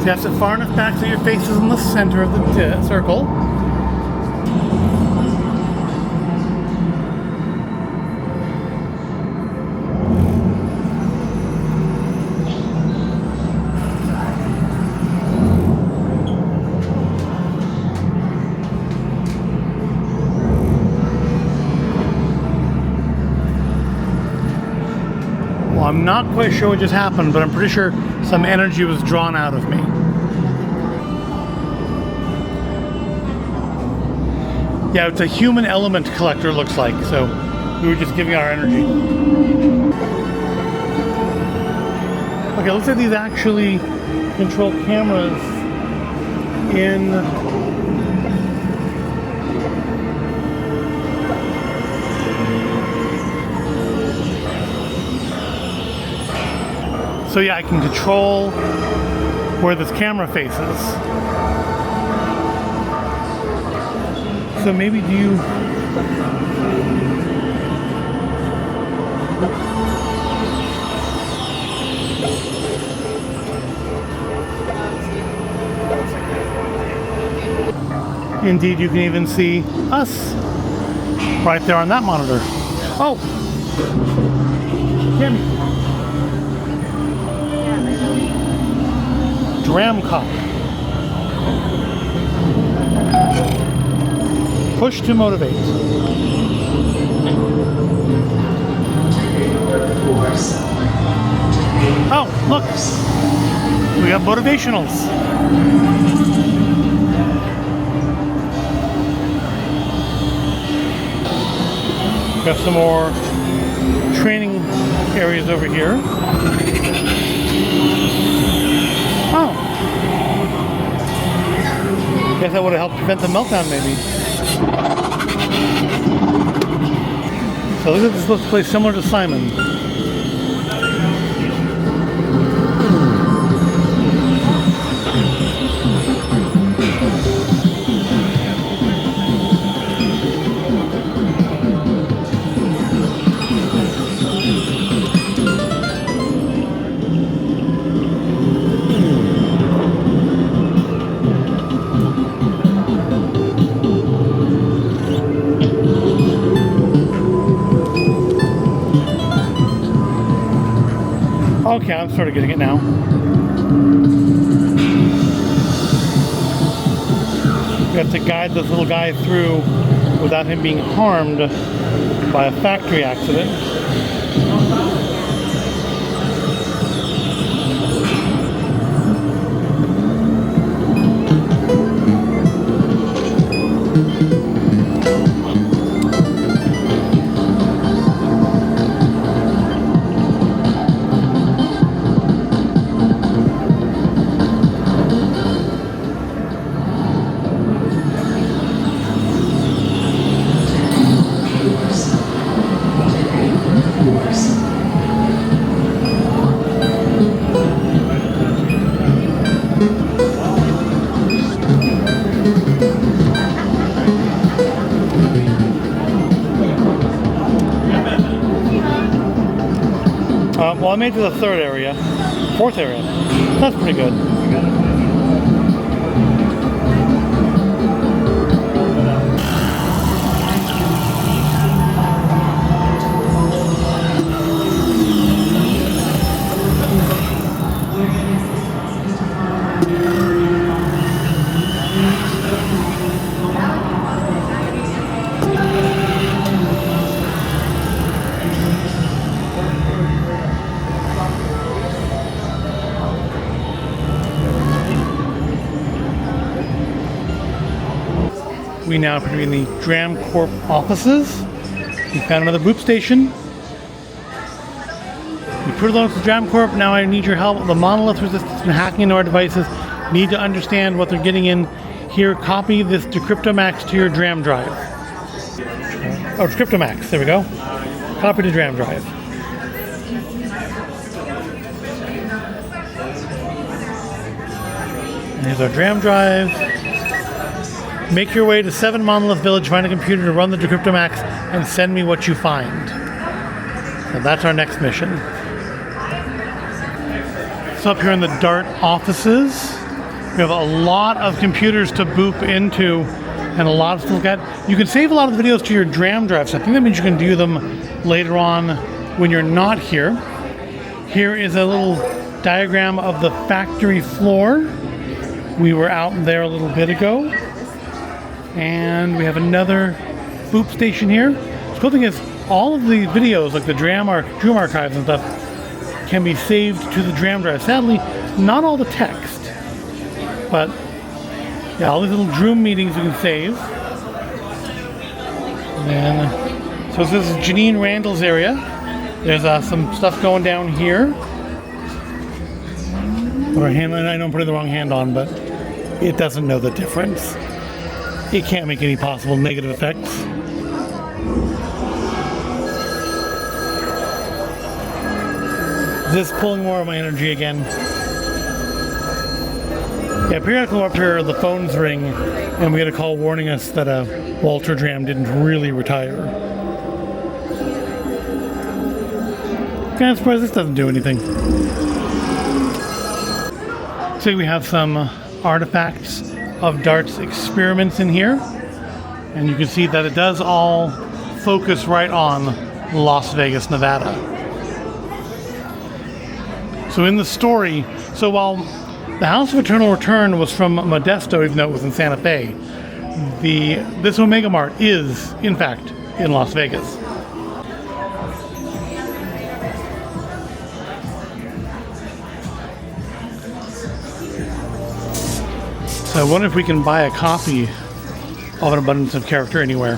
So you have to sit far enough back so your face is in the center of the circle. Well, I'm not quite sure what just happened, but I'm pretty sure some energy was drawn out of me. Yeah, it's a human element collector, looks like, so we were just giving our energy. Okay, looks like these actually control cameras in so yeah, I can control where this camera faces. So maybe do you... Indeed, you can even see us right there on that monitor. Oh! Hear me. Dram Cop. Push to motivate. Oh, look! We got motivationals. Got some more training areas over here. Oh. Guess that would have helped prevent the meltdown, maybe. So look at this, let's play similar to Simon. Okay, I'm sort of getting it now. We have to guide this little guy through without him being harmed by a factory accident. Well, I made it to the third area, fourth area. That's pretty good. We now appear to be in the Dram Corp offices. We found another boop station. We put it on to Dram Corp. Now I need your help. The monolith resistance has been hacking into our devices. Need to understand what they're getting in. Here, copy this Decryptomax to your Dram drive. Oh, Decryptomax. There we go. Copy to Dram drive. And here's our Dram drive. Make your way to 7 Monolith Village, find a computer to run the Decryptomax, and send me what you find. So that's our next mission. So up here in the DART offices, we have a lot of computers to boop into and a lot of stuff to look at. You can save a lot of the videos to your Dram drive, so I think that means you can view them later on when you're not here. Here is a little diagram of the factory floor. We were out there a little bit ago. And we have another boop station here. The cool thing is, all of the videos, like the Dram archives and stuff, can be saved to the Dram drive. Sadly, not all the text. But, yeah, all these little Droom meetings you can save. And then, so this is Janine Randall's area. There's some stuff going down here. Or a hand, I know I'm putting the wrong hand on, but it doesn't know the difference. It can't make any possible negative effects. This pulling more of my energy again. Yeah, periodically up here the phones ring and we get a call warning us that Walter Dram didn't really retire. Kind of surprised this doesn't do anything. So we have some artifacts of Dart's experiments in here. And you can see that it does all focus right on Las Vegas, Nevada. So in the story, so while the House of Eternal Return was from Modesto, even though it was in Santa Fe, this Omega Mart is, in fact, in Las Vegas. So I wonder if we can buy a copy of An Abundance of Character anywhere.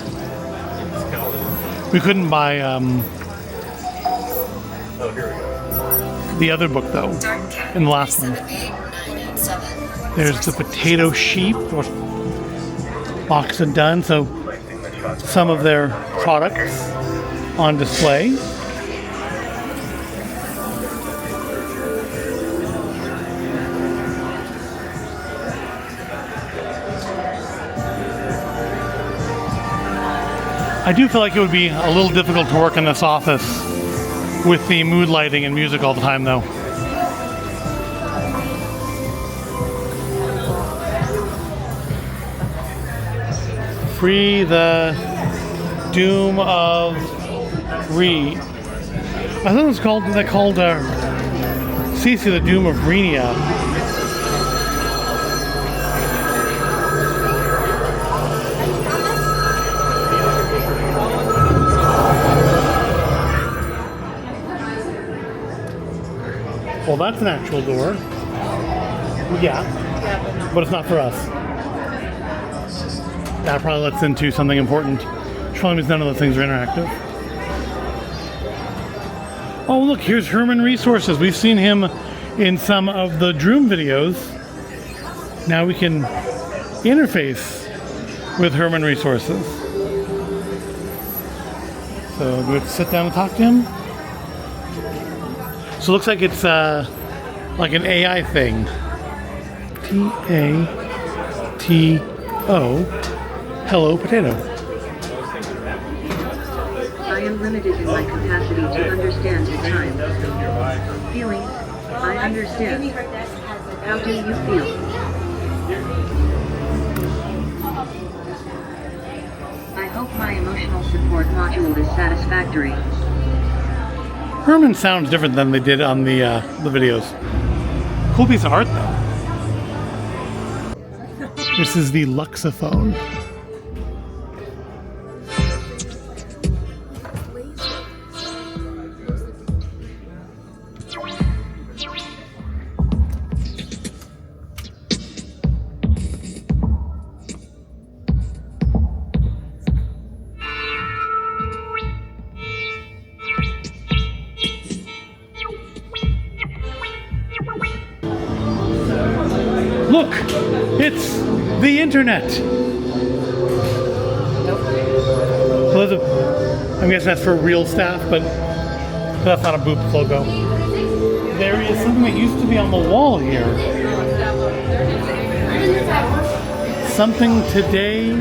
We couldn't buy the other book though, in the last one. There's the Potato Sheep, or box and done, so some of their products on display. I do feel like it would be a little difficult to work in this office with the mood lighting and music all the time, though. Free the Doom of Re. I thought it was called Cece the Doom of Renia. Well, that's an actual door. Yeah, but it's not for us. That probably lets into something important. Which probably means none of those things are interactive. Oh, look, here's Herman Resources. We've seen him in some of the Droom videos. Now we can interface with Herman Resources. So do we have to sit down and talk to him? So it looks like it's like an AI thing. T-A-T-O. Hello, potato. I am limited in my capacity to understand his time. Feelings, I understand. How do you feel? I hope my emotional support module is satisfactory. Herman sounds different than they did on the videos. Cool piece of art, though. This is the Luxophone. Look, it's the internet. Well, I'm guessing that's for real staff, but that's not a Boop logo. There is something that used to be on the wall here. Something today.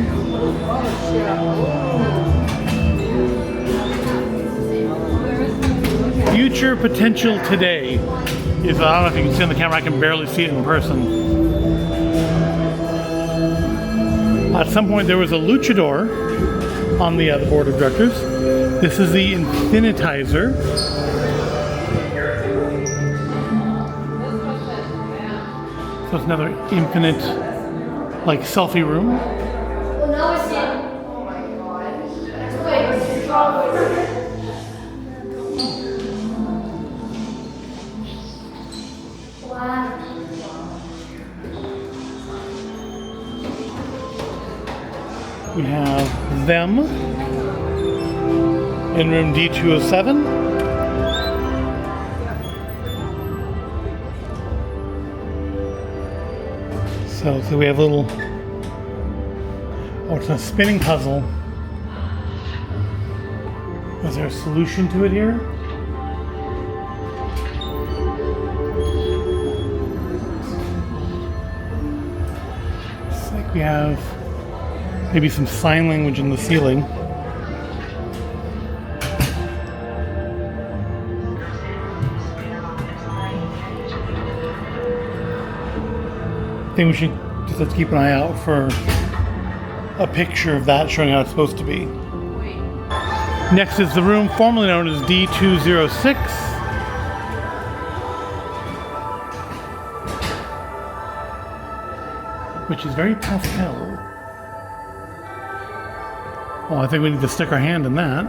Future potential today. If I don't know if you can see on the camera, I can barely see it in person. At some point there was a luchador on the board of directors. This is the Infinitizer. So it's another infinite, like, selfie room. We have them in room D207. So we have a little, oh, it's a spinning puzzle. Is there a solution to it here? Looks like we have maybe some sign language in the ceiling. I think we should just So let's keep an eye out for a picture of that showing how it's supposed to be. Next is the room formerly known as D206. Which is very pastel. Oh, I think we need to stick our hand in that.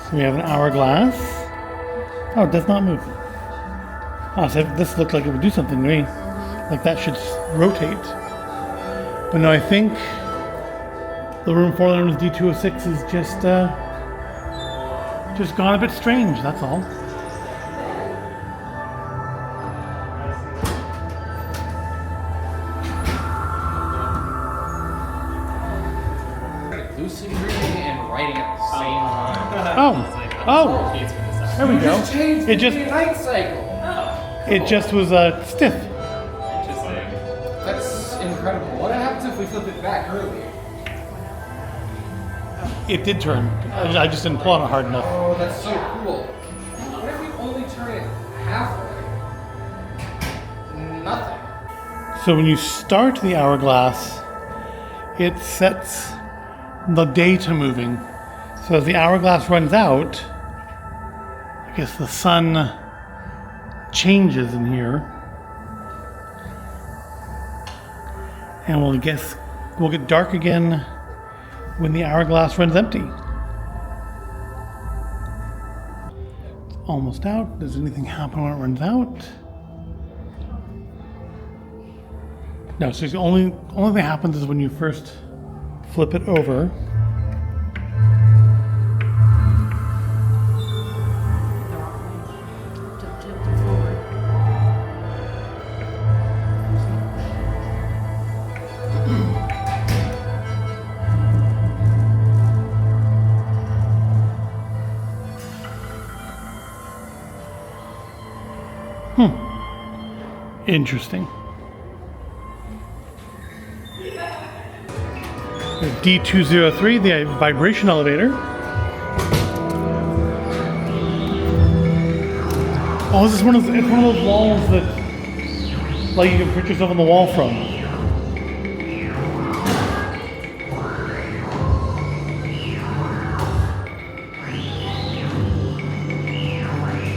So we have an hourglass. Oh, it does not move. Oh, so this looked like it would do something to me. Like that should rotate. But no, I think the room formerly known as D206 is just gone a bit strange, that's all. Lucid reading and writing at the same time. Oh, there we go. Changed It just the night cycle. it just was stiff. That's incredible. What happens if we flip it back early? It did turn. I just didn't pull on it hard enough. Oh, that's so cool. What if we only turn it halfway? Nothing. So when you start the hourglass, it sets the data moving. So as the hourglass runs out, I guess the sun changes in here. And we'll get dark again when the hourglass runs empty. It's almost out. Does anything happen when it runs out? No, so the only thing that happens is when you first flip it over. Interesting. D203, the vibration elevator. Oh, this is one of those walls that, like, you can put yourself on the wall from.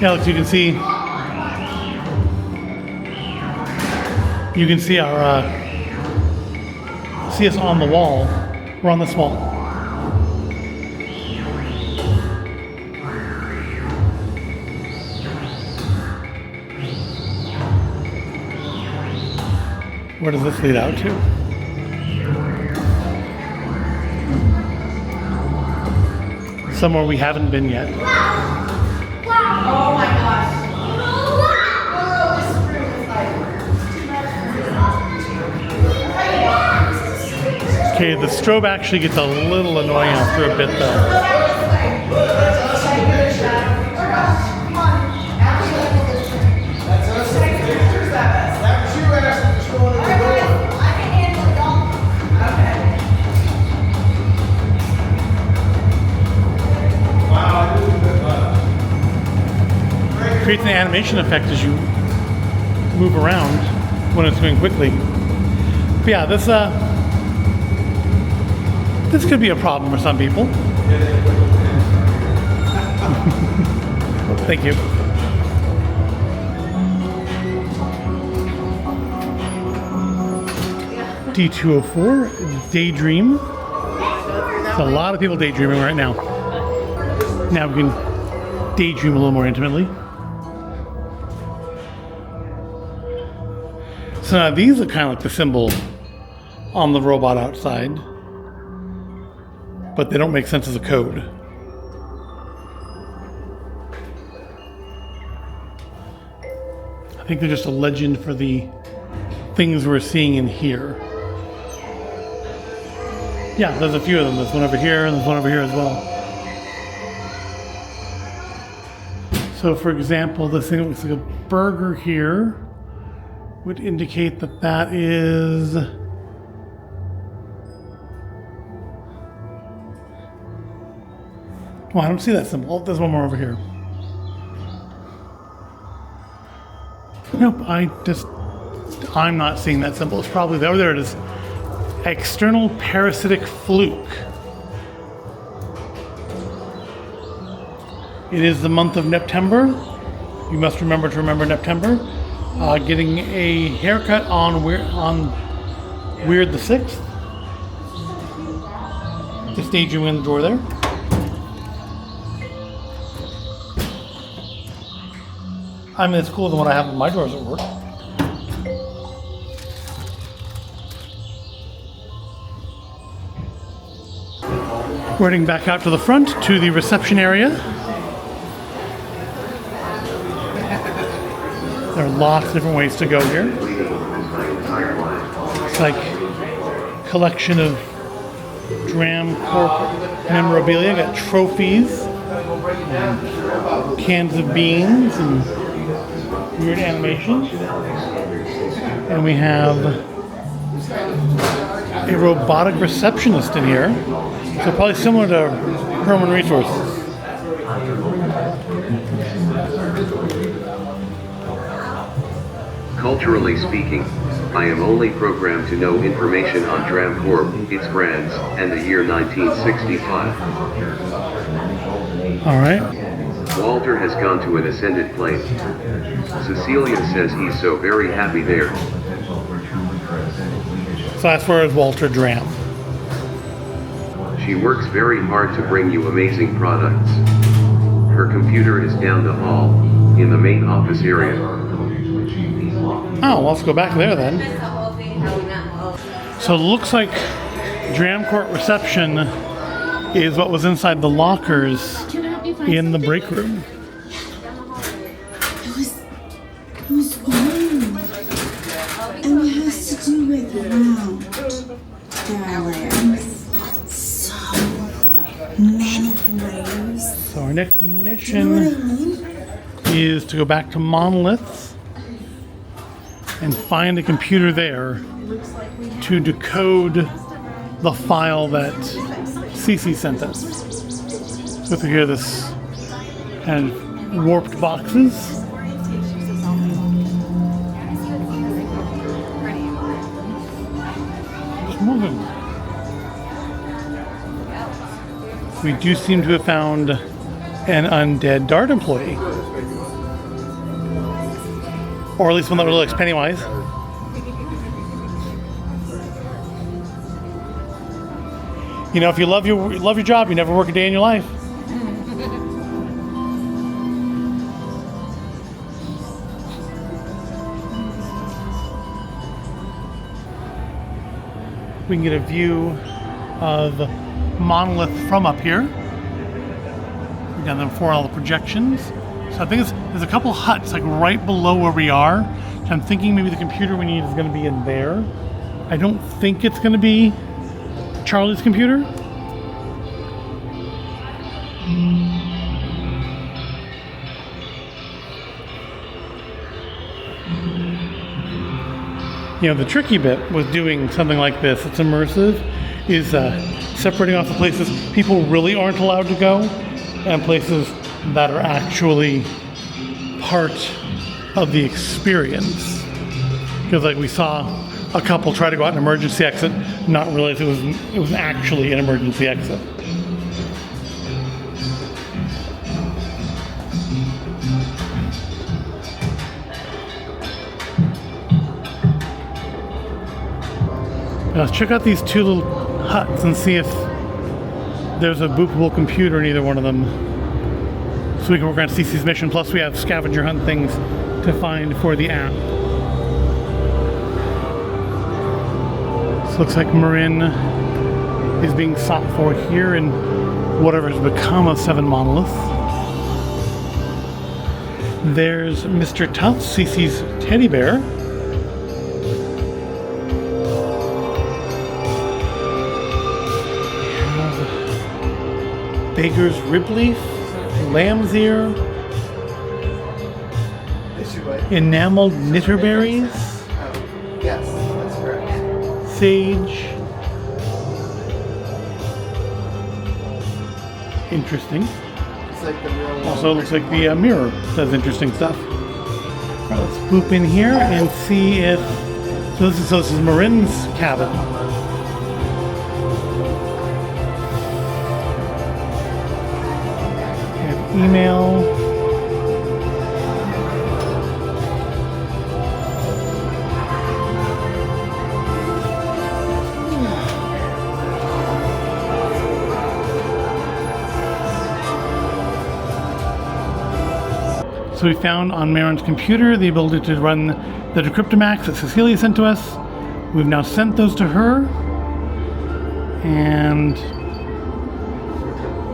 Yeah, look, you can see our see us on the wall. We're on this wall. Where does this lead out to? Somewhere we haven't been yet. Oh my gosh. Okay, the strobe actually gets a little annoying after a bit though. Creates an animation effect as you move around when it's going quickly. But yeah, this could be a problem for some people. Thank you. D204, Daydream. There's a lot of people daydreaming right now. Now we can daydream a little more intimately. So now these look kind of like the symbol on the robot outside, but they don't make sense as a code. I think they're just a legend for the things we're seeing in here. Yeah, there's a few of them. There's one over here and there's one over here as well. So for example, this thing looks like a burger here would indicate that that is I don't see that symbol. Oh, there's one more over here. Nope, I'm not seeing that symbol. It's probably there. There it is. External parasitic fluke. It is the month of Neptember. You must remember to remember Neptember. Getting a haircut on Weird the 6th. Just stage you in the door there. I mean, it's cooler than what I have in my drawers at work. We're heading back out to the front to the reception area. There are lots of different ways to go here. It's like a collection of Dram Corp memorabilia. Got trophies, cans of beans, and weird animations. And we have a robotic receptionist in here. So probably similar to Herman Resources. Culturally speaking, I am only programmed to know information on Dram Corp, its brands, and the year 1965. Alright. Walter has gone to an ascended plane. Cecilia says he's so very happy there. So as far as Walter Dram. She works very hard to bring you amazing products. Her computer is down the hall, in the main office area. Oh, well, let's go back there then. So it looks like Dram Corp reception is what was inside the lockers in the break room. It was blue. And it has to do with, wow, there are layers. So many layers. So our next mission You know what I mean? is to go back to Monoliths and find a computer there to decode the file that Cece sent us. So through here, this kind of warped boxes. Just moving. We do seem to have found an undead Dart employee. Or at least one that really likes Pennywise. You know, if you love your job, you never work a day in your life. We can get a view of Monolith from up here. We've got them for all the projections. So I think there's a couple huts like right below where we are. So I'm thinking maybe the computer we need is going to be in there. I don't think it's going to be Charlie's computer. You know, the tricky bit with doing something like this, it's immersive, is separating off the places people really aren't allowed to go and places that are actually part of the experience. Because like we saw a couple try to go out an emergency exit, not realize it was actually an emergency exit. Now let's check out these two little huts and see if there's a boopable computer in either one of them. So we can work on Cece's mission. Plus we have scavenger hunt things to find for the app. This looks like Marin is being sought for here in whatever has become of 7 Monoliths. There's Mr. Tufts, Cece's teddy bear. Baker's rib leaf, lamb's ear, enameled knitterberries, Yes, that's correct. sage. Interesting. It's like the real. Also looks like the mirror does interesting stuff. Alright, let's boop in here and see if... So this is Marin's cabin. We have email. So we found on Marin's computer the ability to run the Decryptomax that Cecilia sent to us. We've now sent those to her. And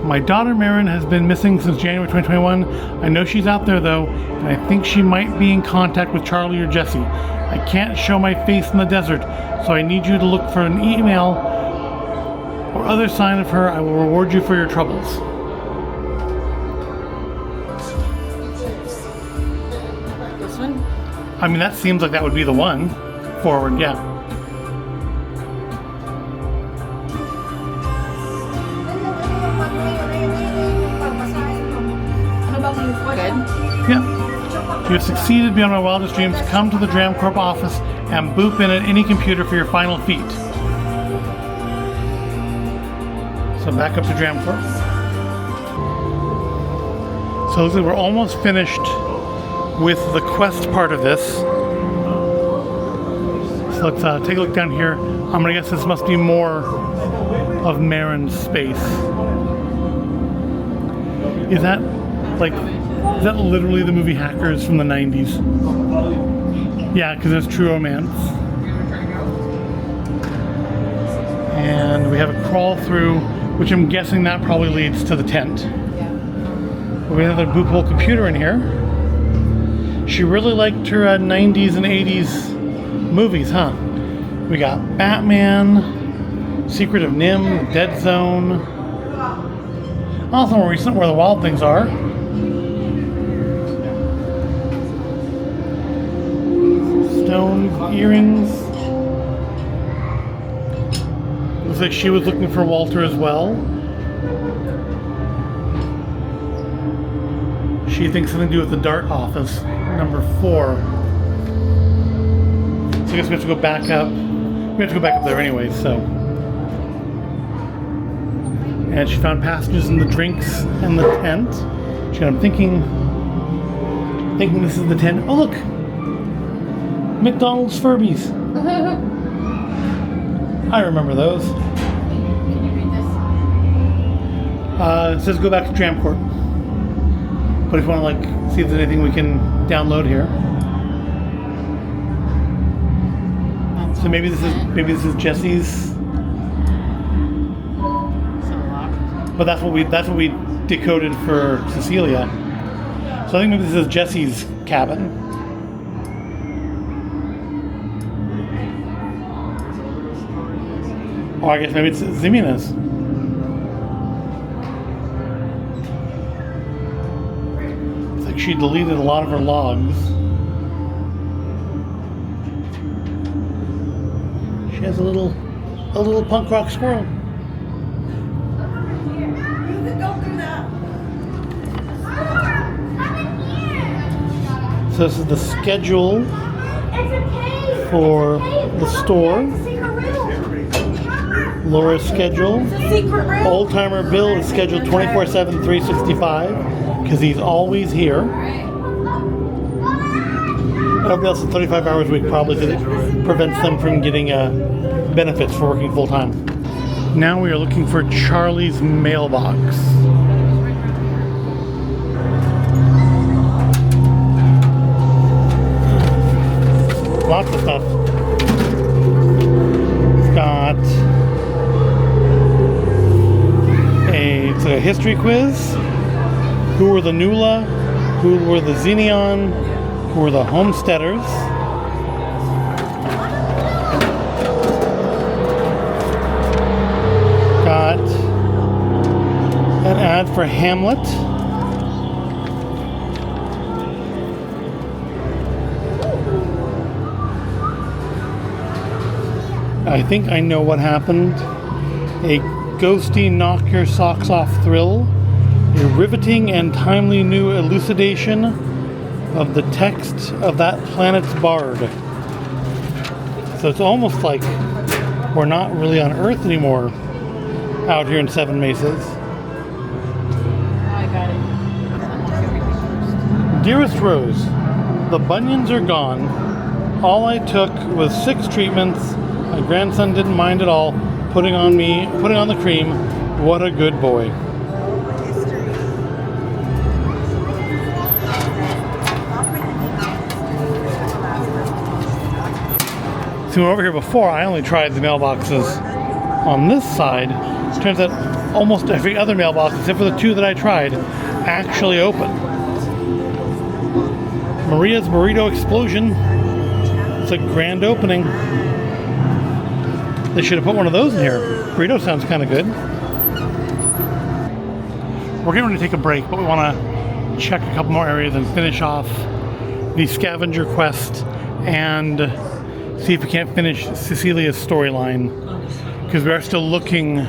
my daughter Marin has been missing since January 2021. I know she's out there though, and I think she might be in contact with Charlie or Jesse. I can't show my face in the desert, so I need you to look for an email or other sign of her. I will reward you for your troubles. This one? I mean, that seems like that would be the one. Forward, yeah. Good. Yeah. You have succeeded beyond my wildest dreams. Come to the DramCorp office and boop in at any computer for your final feat. So back up to DramCorp. So looks like we're almost finished with the quest part of this. So let's take a look down here. I'm gonna guess this must be more of Marin's space. Is that literally the movie Hackers from the 90s? Yeah, because it's True Romance. And we have a crawl through, which I'm guessing that probably leads to the tent. We have another boop hole computer in here. She really liked her 90s and 80s movies, huh? We got Batman, Secret of Nim, Dead Zone. Also more recent, Where the Wild Things Are. Stone earrings. Looks like she was looking for Walter as well. She thinks something to do with the Dart office, number 4. So I guess we have to go back up. We have to go back up there anyway, so. And she found passengers in the drinks and the tent. She got him thinking this is the tent. Oh look! McDonald's Furbies. I remember those. Can you read this? It says go back to DramCorp. But if you want to see if there's anything we can download here. So maybe this is Jesse's. But that's what we decoded for Cecilia. So I think maybe this is Jesse's cabin. Or I guess maybe it's Zimina's. It's like she deleted a lot of her logs. She has a little punk rock squirrel. So this is the schedule for the store. Laura's schedule. Old Timer Bill is scheduled 24/7, 365 because he's always here. Everybody else is 35 hours a week, probably because it prevents them from getting benefits for working full time. Now we are looking for Charlie's mailbox. Lots of stuff. It's got it's a history quiz. Who were the Nula? Who were the Xenion? Who were the Homesteaders? Got an ad for Hamlet. I think I know what happened. A ghosty knock your socks off thrill. A riveting and timely new elucidation. of the text of that planet's bard. So it's almost like we're not really on Earth anymore out here in Seven Mesas. I got it. Dearest Rose, the bunions are gone. All I took was 6 treatments. My grandson didn't mind at all. Putting on the cream. What a good boy. So over here before, I only tried the mailboxes on this side. Turns out almost every other mailbox, except for the 2 that I tried, actually open. Maria's Burrito Explosion. It's a grand opening. They should have put one of those in here. Burrito sounds kind of good. We're getting ready to take a break, but we want to check a couple more areas and finish off the scavenger quest and see if we can't finish Cecilia's storyline, because we are still looking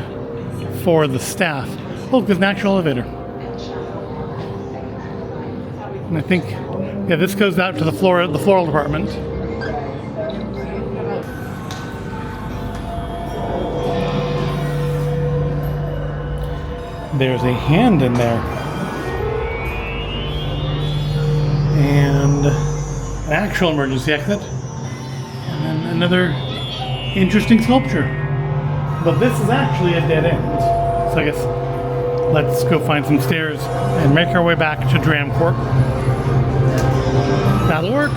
for the staff. Oh, there's an actual elevator. And I think, yeah, this goes out to the floral department. There's a hand in there. And an actual emergency exit. And then another interesting sculpture. But this is actually a dead end. So I guess let's go find some stairs and make our way back to Dramcorp. That'll work.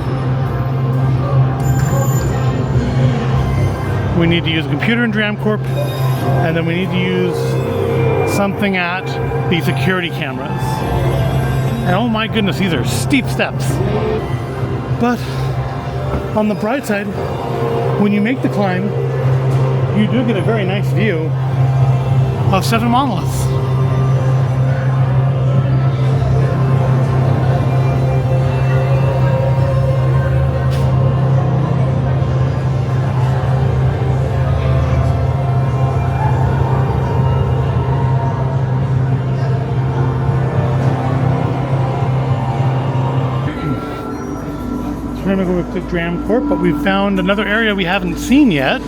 We need to use a computer in Dramcorp, and then we need to use something at the security cameras. And oh my goodness, these are steep steps. But on the bright side, when you make the climb, you do get a very nice view of 7 monoliths. We're going to go to Dramcorp, but we've found another area we haven't seen yet.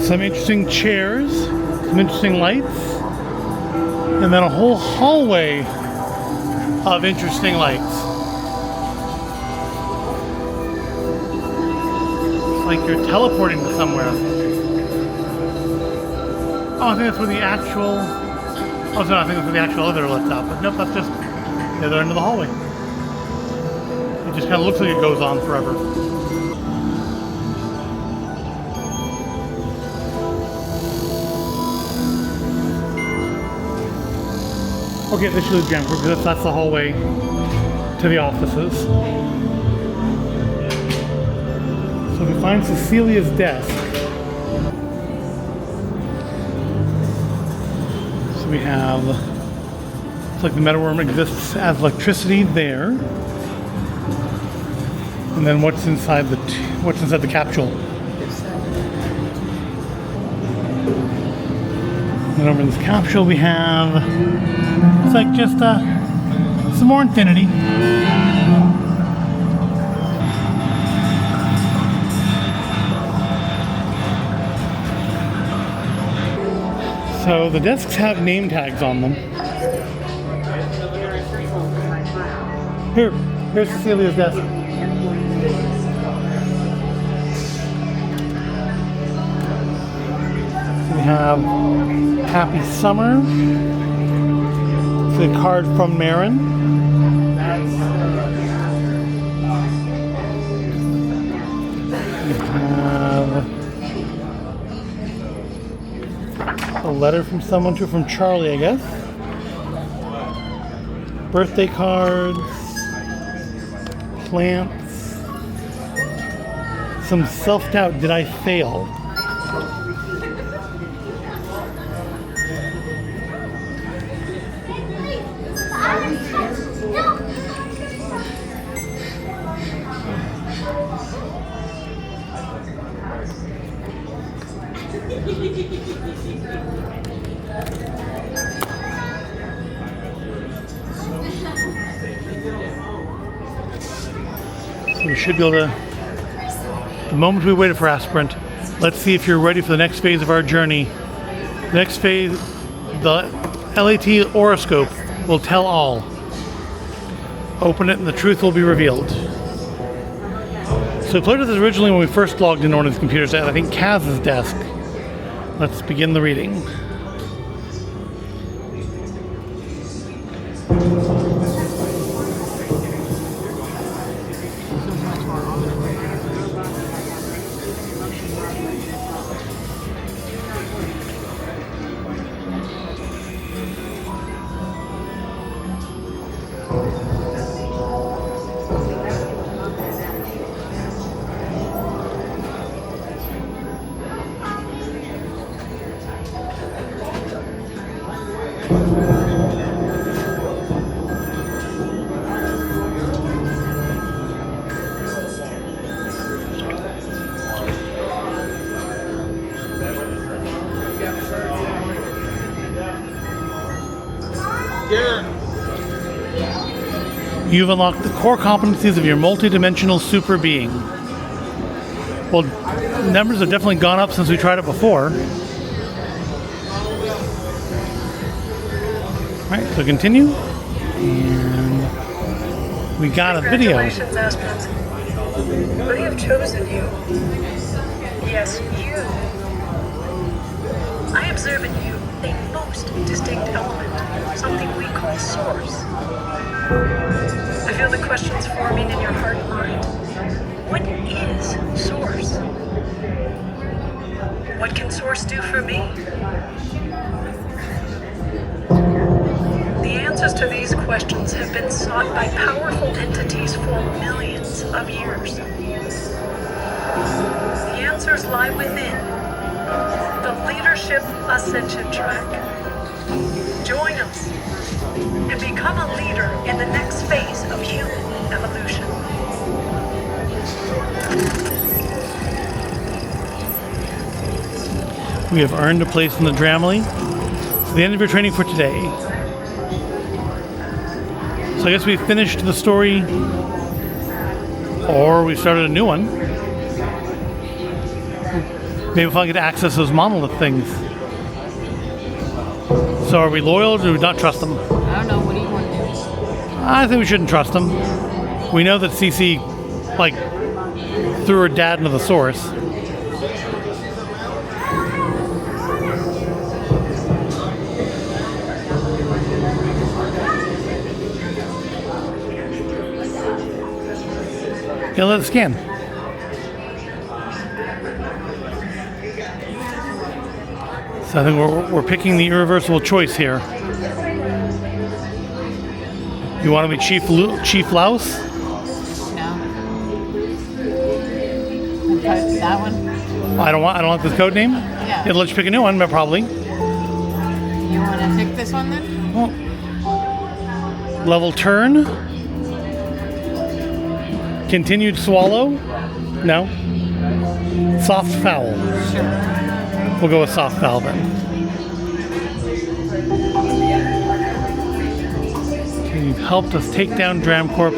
Some interesting chairs, some interesting lights, and then a whole hallway of interesting lights. It's like you're teleporting to somewhere. Oh, I think that's where the actual... Oh, so I think that's where the actual elevator lets out, but nope, that's just the other end of the hallway. It just kind of looks like it goes on forever. Okay, this should be Dramcorp because that's the hallway to the offices. So we find Cecilia's desk. So we have, it's like the metalworm exists as electricity there. And then what's inside the capsule? And over in this capsule we have, it's like just some more infinity. So the desks have name tags on them. Here's Cecilia's desk. We have Happy Summer. It's a card from Marin. We have a letter from someone from Charlie, I guess. Birthday cards. Plants. Some self-doubt. Did I fail? should be able to... The moment we waited for Aspirant, let's see if you're ready for the next phase of our journey. Next phase, the LAT horoscope will tell all. Open it and the truth will be revealed. So we played with this originally when we first logged in on his computers at, I think, Kaz's desk. Let's begin the reading. You've unlocked the core competencies of your multi-dimensional super being. Well, numbers have definitely gone up since we tried it before. Alright, so continue. And we got a video. Congratulations, Aspirant. I have chosen you. Yes, you. I observe in you a most distinct element, something we call source. I feel the questions forming in your heart and mind. What is source? What can source do for me? The answers to these questions have been sought by powerful entities for millions of years. The answers lie within the Leadership Ascension track. Join us and become a leader in the next phase of human evolution. We have earned a place in the Dramily. It's the end of your training for today. So I guess we finished the story, or we started a new one. Maybe if I could access those monolith things. So are we loyal or do we not trust them? I don't know. What do you want to do? I think we shouldn't trust them. We know that Cece, like, threw her dad into the source. Yeah, let it scan. So I think we're picking the irreversible choice here. You want to be Chief Louse? No. Okay, that one? I don't want this code name. Yeah. It'll let you pick a new one, but probably. You want to pick this one then? Well, level turn. Continued swallow. No. Soft foul. Sure. We'll go with soft foul then. You've helped us take down DramCorp.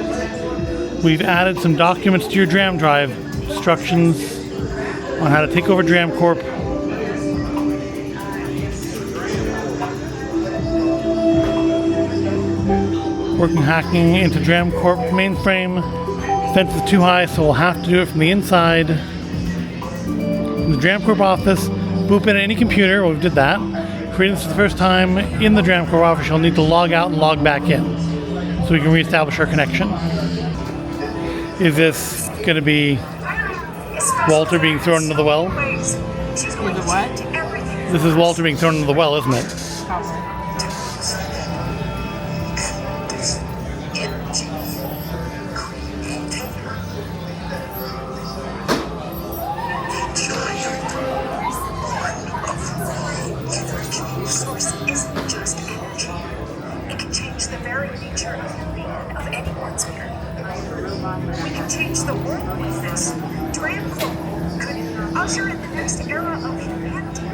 We've added some documents to your Dram drive. Instructions on how to take over DramCorp. Working hacking into DramCorp mainframe. Defense is too high, so we'll have to do it from the inside. In the DramCorp office, boop in any computer. Well, we did that. Creating this for the first time in the DramCorp office, you'll need to log out and log back in so we can reestablish our connection. Is this going to be Walter being thrown into the well? Into what? This is Walter being thrown into the well, isn't it? Source isn't just energy. It can change the very nature of anyone's spirit. We can change the world with this. DramCorp could usher in the next era of humanity.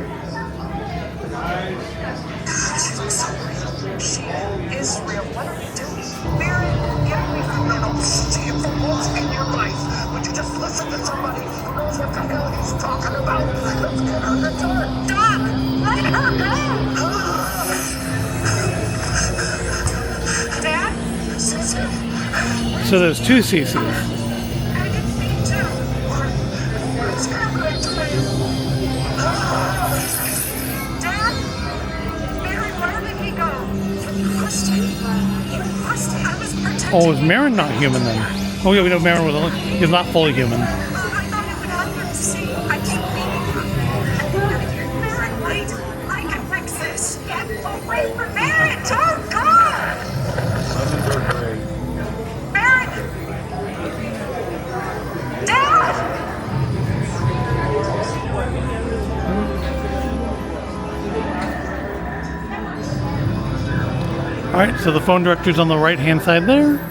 She is real. What are you doing? Mary, get away from me and I'll stamp the walls in your life. listen to somebody who knows what the hell he's talking about. Let's get her the door. Doc, let her go. Dad? Sissy. So there's two CCs. I didn't mean to. What's happening to me? Dad? Mary, where did he go? You pushed him. You pushed him. I was protecting Oh, is Marin not human then? Oh yeah, we know Marin was he's not fully human. I thought it would help him to see. I keep meaning for Marin, wait. I can fix this. Get away from Marin. Oh, God. Marin. Dad. Alright, so the phone directory's on the right hand side there.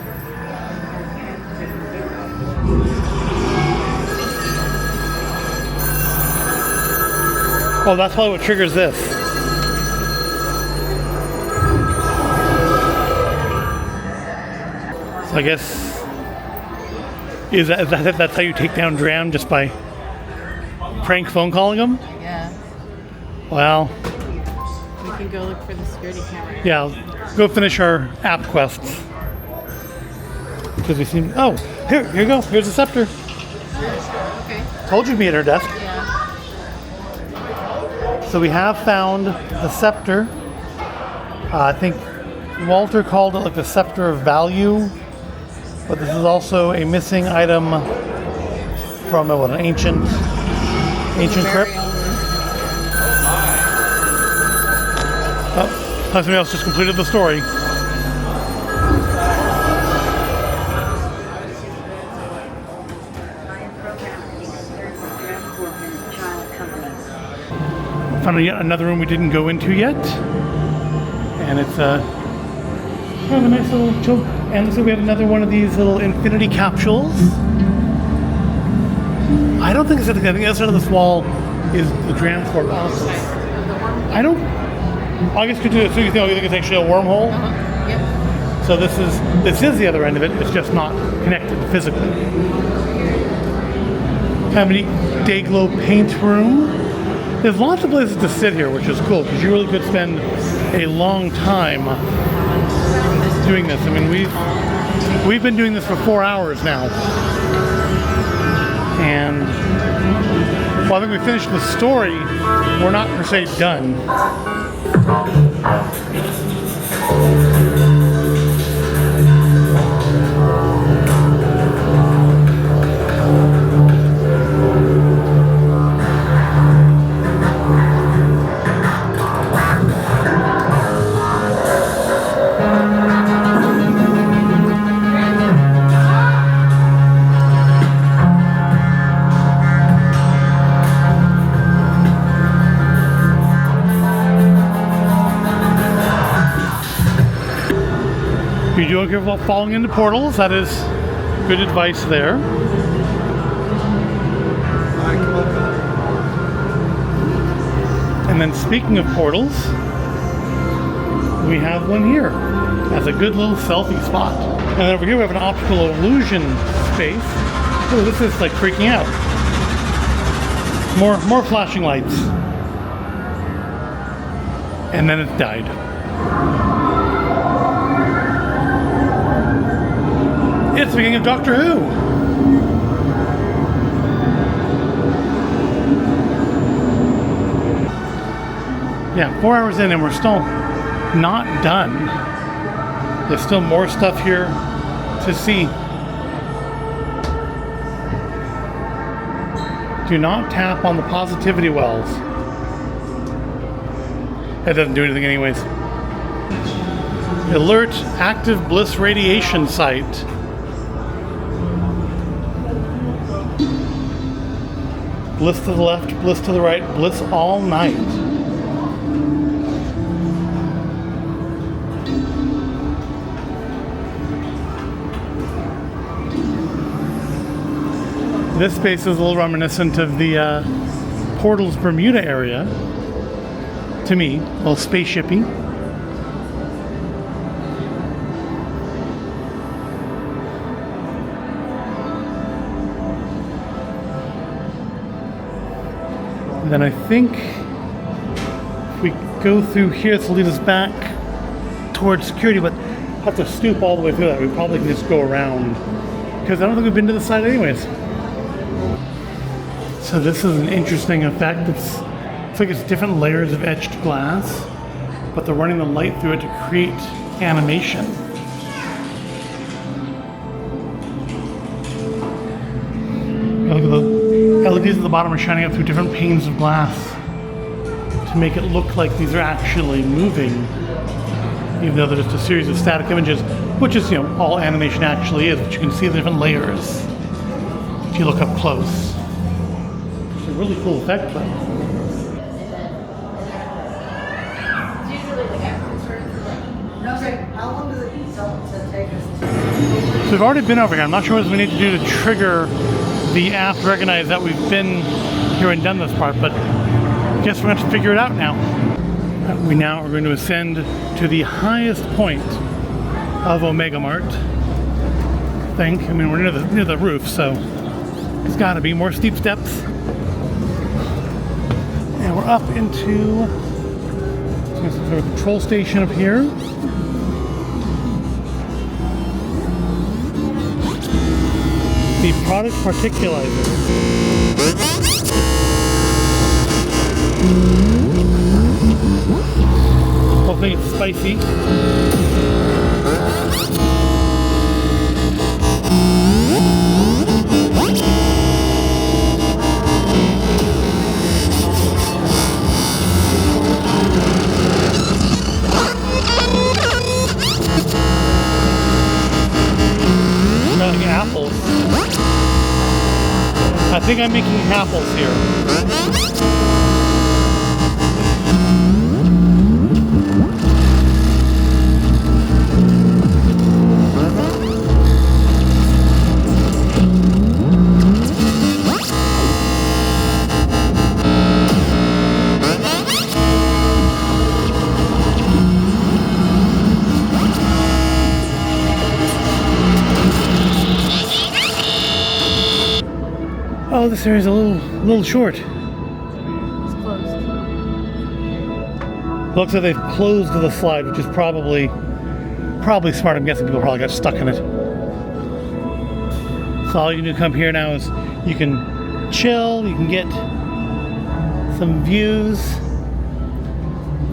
Oh, that's probably what triggers this. So I guess that's how you take down Dram, just by prank phone calling him? Yeah. Well, We can go look for the security camera. yeah, go finish our app quests. Because we seem. Oh, here you go. Here's the scepter. Okay. Told you to be at her desk. Yeah. So we have found the scepter. I think Walter called it like the scepter of value, but this is also a missing item from an ancient crypt. Oh, somebody else just completed the story. Found yet another room we didn't go into yet, and it's kind of a nice little chill. And so we have another one of these little infinity capsules. I don't think it's. I think the other side of this wall is the Dramcorp office. I don't. I guess you think it's actually a wormhole. Yep. So this is the other end of it. It's just not connected physically. Kind of a neat Dayglow paint room. There's lots of places to sit here, which is cool, because you really could spend a long time doing this. I mean, we've been doing this for 4 hours now. And well, I think we finished the story. We're not per se done. Be doing careful about falling into portals. That is good advice there. And then speaking of portals, we have one here. That's a good little selfie spot. And then over here we have an optical illusion space. Oh, this is like freaking out. More flashing lights. And then it died. It's the beginning of Doctor Who. Yeah, 4 hours in and we're still not done. There's still more stuff here to see. Do not tap on the positivity wells. That doesn't do anything anyways. Alert active bliss radiation site. Bliss to the left, bliss to the right, bliss all night. This space is a little reminiscent of the Portals Bermuda area. To me, a little spaceshipy. And then I think if we go through here, this will lead us back towards security, but have to stoop all the way through that. We probably can just go around, because I don't think we've been to the side anyways. So this is an interesting effect. It's like it's different layers of etched glass, but they're running the light through it to create animation. Look at the LEDs at the bottom are shining up through different panes of glass to make it look like these are actually moving, even though they're just a series of static images, which is, you know, all animation actually is, but you can see the different layers if you look up close. It's a really cool effect, though. How long does it take us? So we've already been over here. I'm not sure what we need to do to trigger the app to recognize that we've been here and done this part, but I guess we're going to figure it out now. We now are going to ascend to the highest point of Omega Mart. I think. I mean, we're near the roof, so it's got to be more steep steps. And we're up into the control station up here. The product particulizer. Hopefully it's spicy. Like apples. I think I'm making apples here. Oh, this area is a little short. It's closed. Looks like they've closed the slide, which is probably smart. I'm guessing people probably got stuck in it. So all you need to come here now is you can chill, you can get some views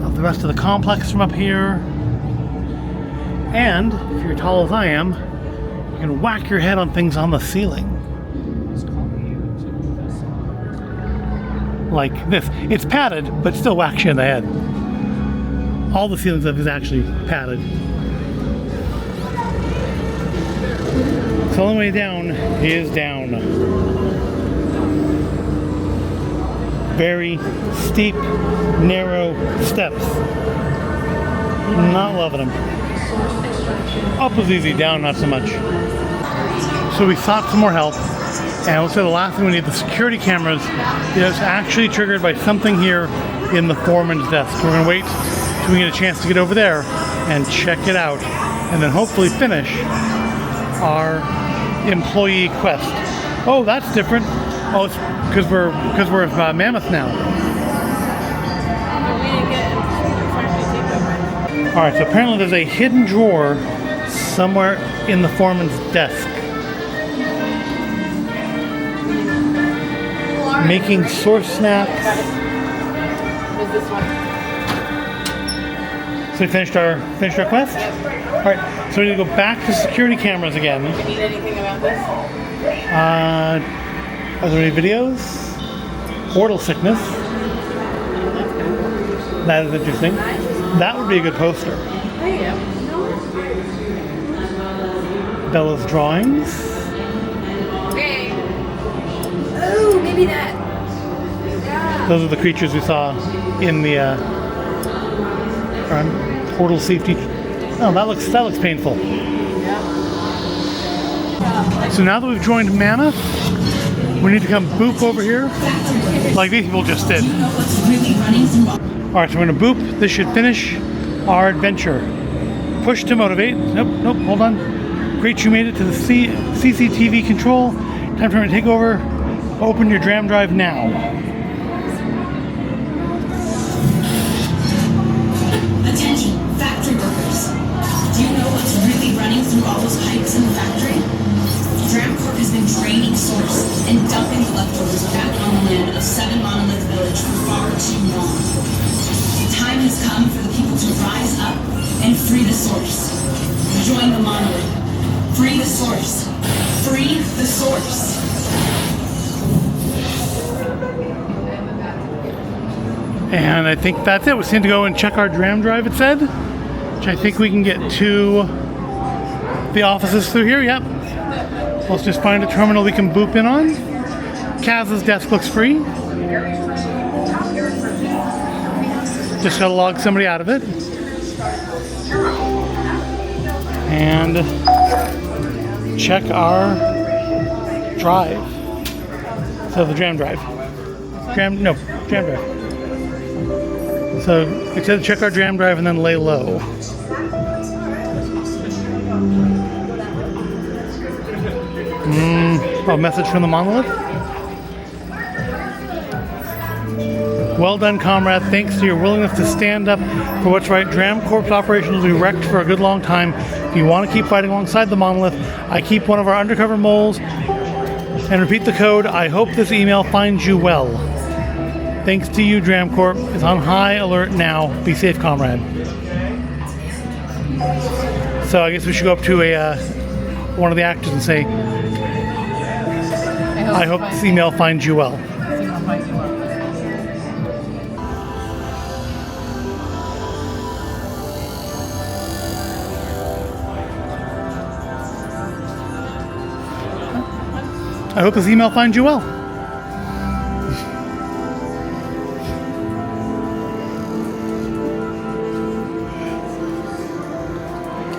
of the rest of the complex from up here. And if you're tall as I am, you can whack your head on things on the ceiling. Like this. It's padded, but still whacks you in the head. All the ceiling stuff is actually padded. So the only way down is down. Very steep, narrow steps. Not loving them. Up was easy, down not so much. So we sought some more help. And I will say the last thing we need, the security cameras, is actually triggered by something here in the foreman's desk. We're going to wait till we get a chance to get over there and check it out, and then hopefully finish our employee quest. Oh, that's different. Oh, it's because we're Mammoth now. All right, so apparently there's a hidden drawer somewhere in the foreman's desk. Making source snaps. What's this one? So we finished our quest? Yep. Alright, so we need to go back to security cameras again. Do you need anything about this? Are there any videos? Portal sickness. That is interesting. That would be a good poster. There you go. Bella's drawings. Okay. Oh, maybe that. Those are the creatures we saw in the portal safety. Oh, that looks painful. So now that we've joined Mammoth, we need to come boop over here, like these people just did. All right, so we're gonna boop. This should finish our adventure. Push to motivate. Nope, hold on. Great, you made it to the CCTV control. Time for me to take over. Open your DRAM drive now. Seven Monolith Village for far too long. The time has come for the people to rise up and free the source. Join the monolith. Free the source. Free the source. And I think that's it. We seem to go and check our DRAM drive, it said. Which I think we can get to the offices through here. Yep. Let's just find a terminal we can boop in on. Kaz's desk looks free. Just gotta log somebody out of it. And check our drive. So the DRAM drive. DRAM drive. So it said check our DRAM drive and then lay low. A message from the monolith. Well done, comrade. Thanks to your willingness to stand up for what's right, DRAM Corp's operations will be wrecked for a good long time. If you want to keep fighting alongside the monolith, I keep one of our undercover moles. And repeat the code. I hope this email finds you well. Thanks to you, DRAM Corp. It's on high alert now. Be safe, comrade. So I guess we should go up to one of the actors and say, I hope this email finds you well. I hope this email finds you well.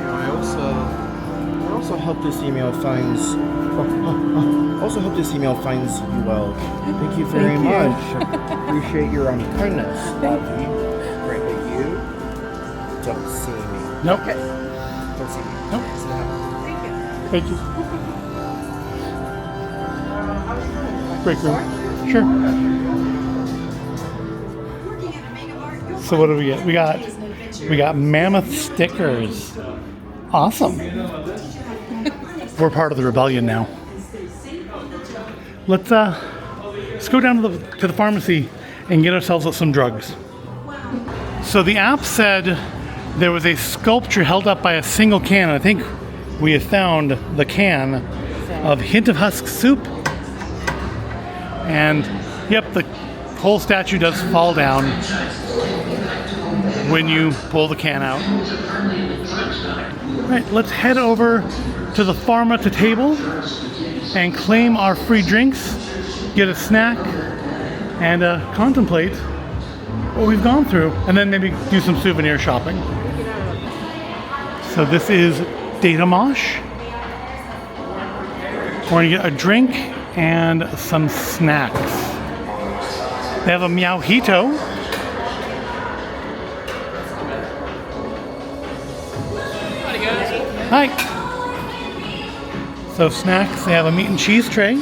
I also hope this email finds. Also hope this email finds you well. Thank you very much. Appreciate your kindness. Love you. Right, but you don't see me. Nope. Okay. Don't see me. Nope. Thank you. Thank you. Break room. Sure. So what do we get? We got mammoth stickers. Awesome. We're part of the rebellion now. Let's go down to the pharmacy and get ourselves some drugs. So the app said there was a sculpture held up by a single can. I think we have found the can of Hint of Husk soup. And yep, the whole statue does fall down when you pull the can out. Right, let's head over to the Pharma to Table and claim our free drinks, get a snack, and contemplate what we've gone through, and then maybe do some souvenir shopping. So this is Data Mosh. We're gonna get a drink and some snacks. They have a Meowhito. Hi. So snacks, they have a meat and cheese tray,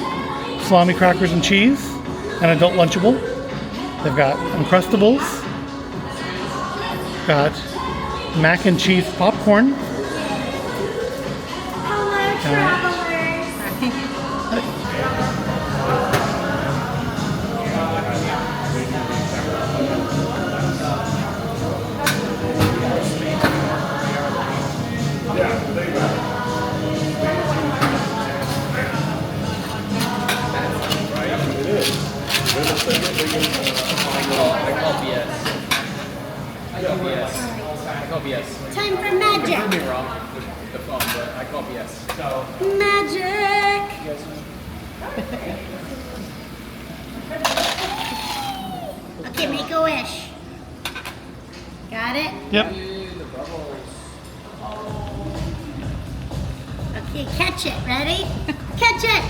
salami, crackers, and cheese, an adult Lunchable. They've got Uncrustables, got mac and cheese popcorn. Hello, travelers. I call BS. Time for magic. Prove me wrong with the phone, but I call BS. So. Magic. Okay, make a wish. Got it? Yep. Okay, catch it. Ready? Catch it.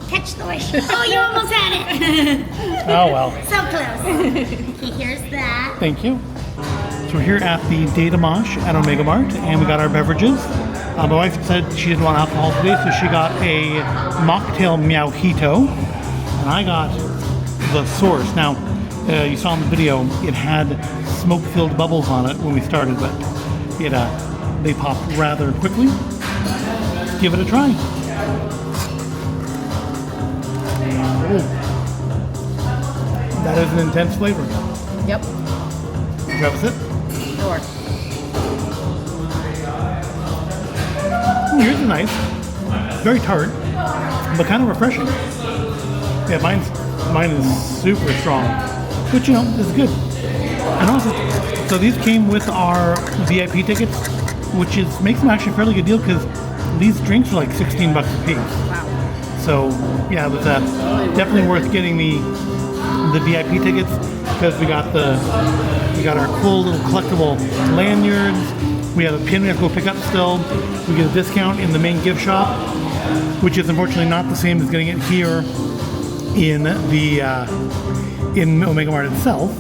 Catch the wish. Oh, you almost had it. Oh, well. So close. Okay, here's that. Thank you. So we're here at the Data Mosh at Omega Mart, and we got our beverages. My wife said she didn't want alcohol today, so she got a mocktail Meowhito, and I got the Source. Now, you saw in the video, it had smoke-filled bubbles on it when we started, but they popped rather quickly. Let's give it a try. is an intense flavor. Yep. Travis it? Sure. Yours is nice. Very tart, but kind of refreshing. Yeah, mine is super strong, which you know is good. And also, so these came with our VIP tickets, which makes them actually a fairly good deal because these drinks are like $16 a piece. Wow. So yeah, it was definitely worth getting the VIP tickets because we got our cool little collectible lanyards. We have a pin we have to go pick up still. We get a discount in the main gift shop, which is unfortunately not the same as getting it here in Omega Mart itself.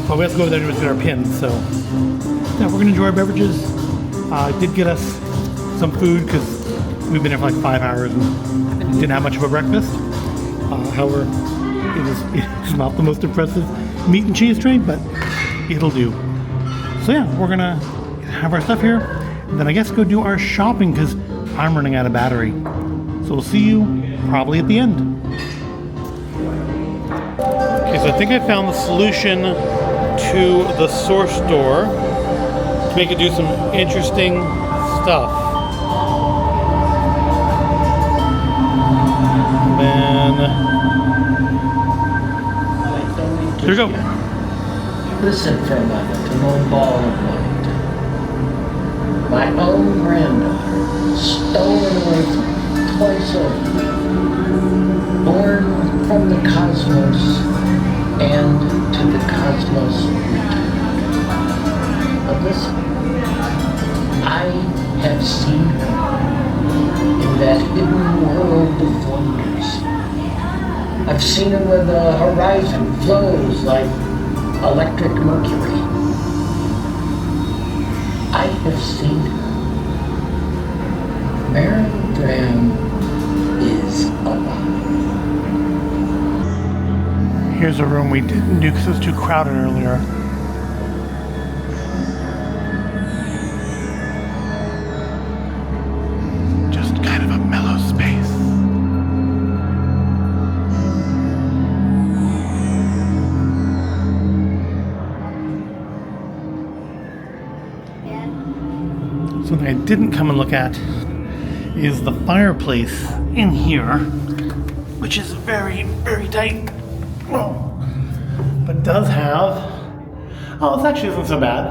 But we have to go over there to get our pins. So yeah, we're gonna enjoy our beverages. Did get us some food because we've been there for like 5 hours and didn't have much of a breakfast. However, it is not the most impressive meat and cheese tray, but it'll do. So yeah, we're gonna have our stuff here, and then I guess go do our shopping because I'm running out of battery. So we'll see you probably at the end. Okay, so I think I found the solution to the source door to make it do some interesting stuff. Then here we go. Listen for a moment to one ball of light. My own granddaughter, stolen away from me twice over, born from the cosmos and to the cosmos returned. But listen, I have seen her in that hidden world of wonders. I've seen her where the horizon flows like electric mercury. I have seen her. Mary Graham is alive. Here's a room we didn't do because it was too crowded earlier. Just kind of a mellow space. Something I didn't come and look at is the fireplace in here, which is very, very tight. Oh, but does have, oh, this actually isn't so bad.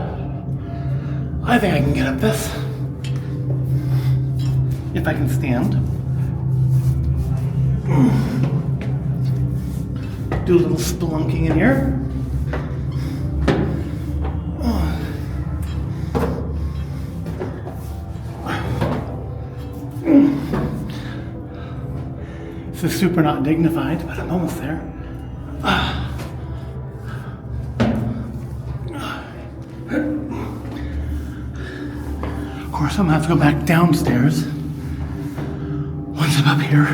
I think I can get up this. If I can stand. Do a little spelunking in here. This is super not dignified, but I'm almost there. Of course, I'm gonna have to go back downstairs once I'm up here.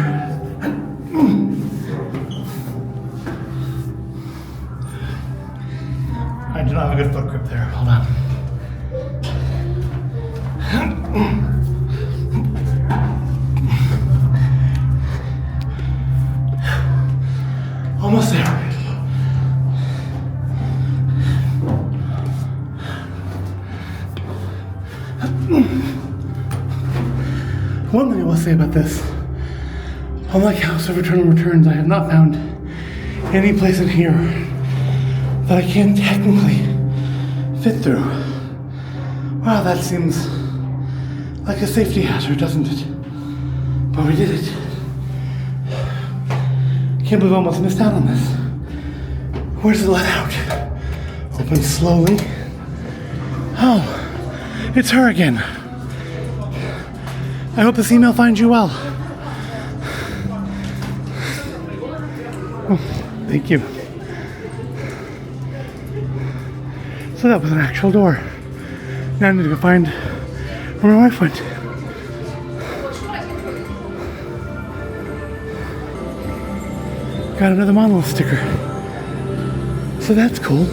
I do not have a good foot grip there. Hold on. Almost there. One thing I will say about this, unlike House of Eternal Returns, I have not found any place in here that I can't technically fit through. Wow, that seems like a safety hazard, doesn't it? But we did it. Can't believe I almost missed out on this. Where's the let out? Open slowly. Oh, it's her again. I hope this email finds you well. Oh, thank you. So that was an actual door. Now I need to go find where my wife went. Got another monolith sticker. So that's cool.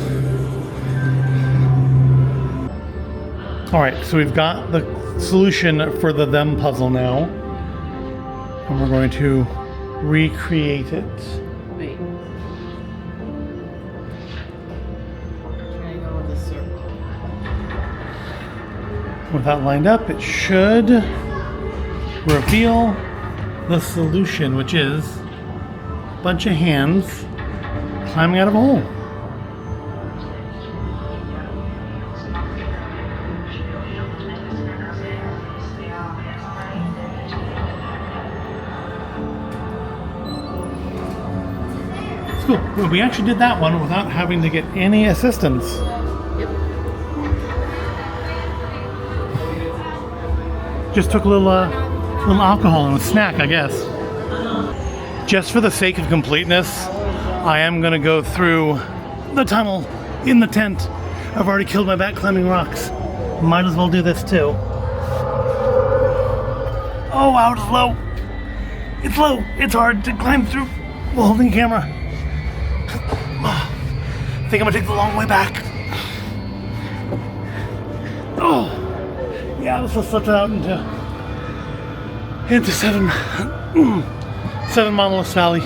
Alright, so we've got the solution for the them puzzle now. And we're going to recreate it. Wait. With that lined up, it should reveal the solution, which is a bunch of hands climbing out of a hole. It's cool. Well, we actually did that one without having to get any assistance. Just took a little alcohol and a snack, I guess. Just for the sake of completeness, I am gonna go through the tunnel in the tent. I've already killed my back climbing rocks. Might as well do this too. Oh wow, it's low. It's low. It's hard to climb through while holding the camera. I think I'm gonna take the long way back. Oh, yeah, this will slip out into seven monoliths valley.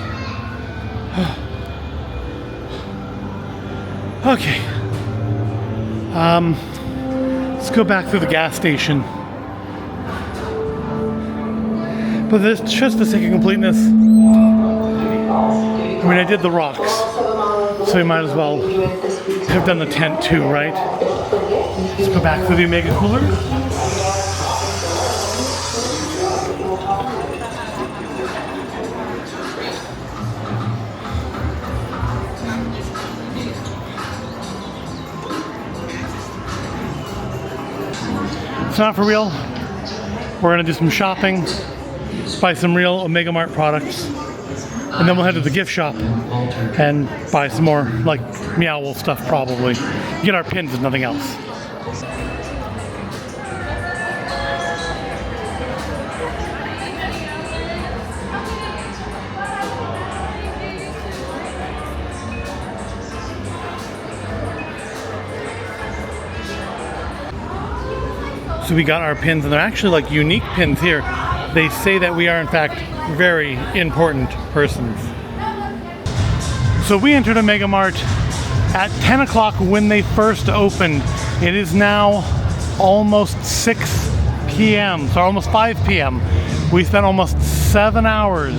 Okay. Let's go back through the gas station. But this, just for the sake of completeness, I mean, I did the rocks, so we might as well have done the tent too, right? Let's go back through the Omega Cooler. It's not for real. We're gonna do some shopping, buy some real Omega Mart products, and then we'll head to the gift shop and buy some more, like, Meow Wolf stuff probably. Get our pins and nothing else. So we got our pins, and they're actually like unique pins here. They say that we are in fact very important persons. So we entered Omega Mart at 10 o'clock when they first opened. It is now almost 6 p.m., so almost 5 p.m. We spent almost 7 hours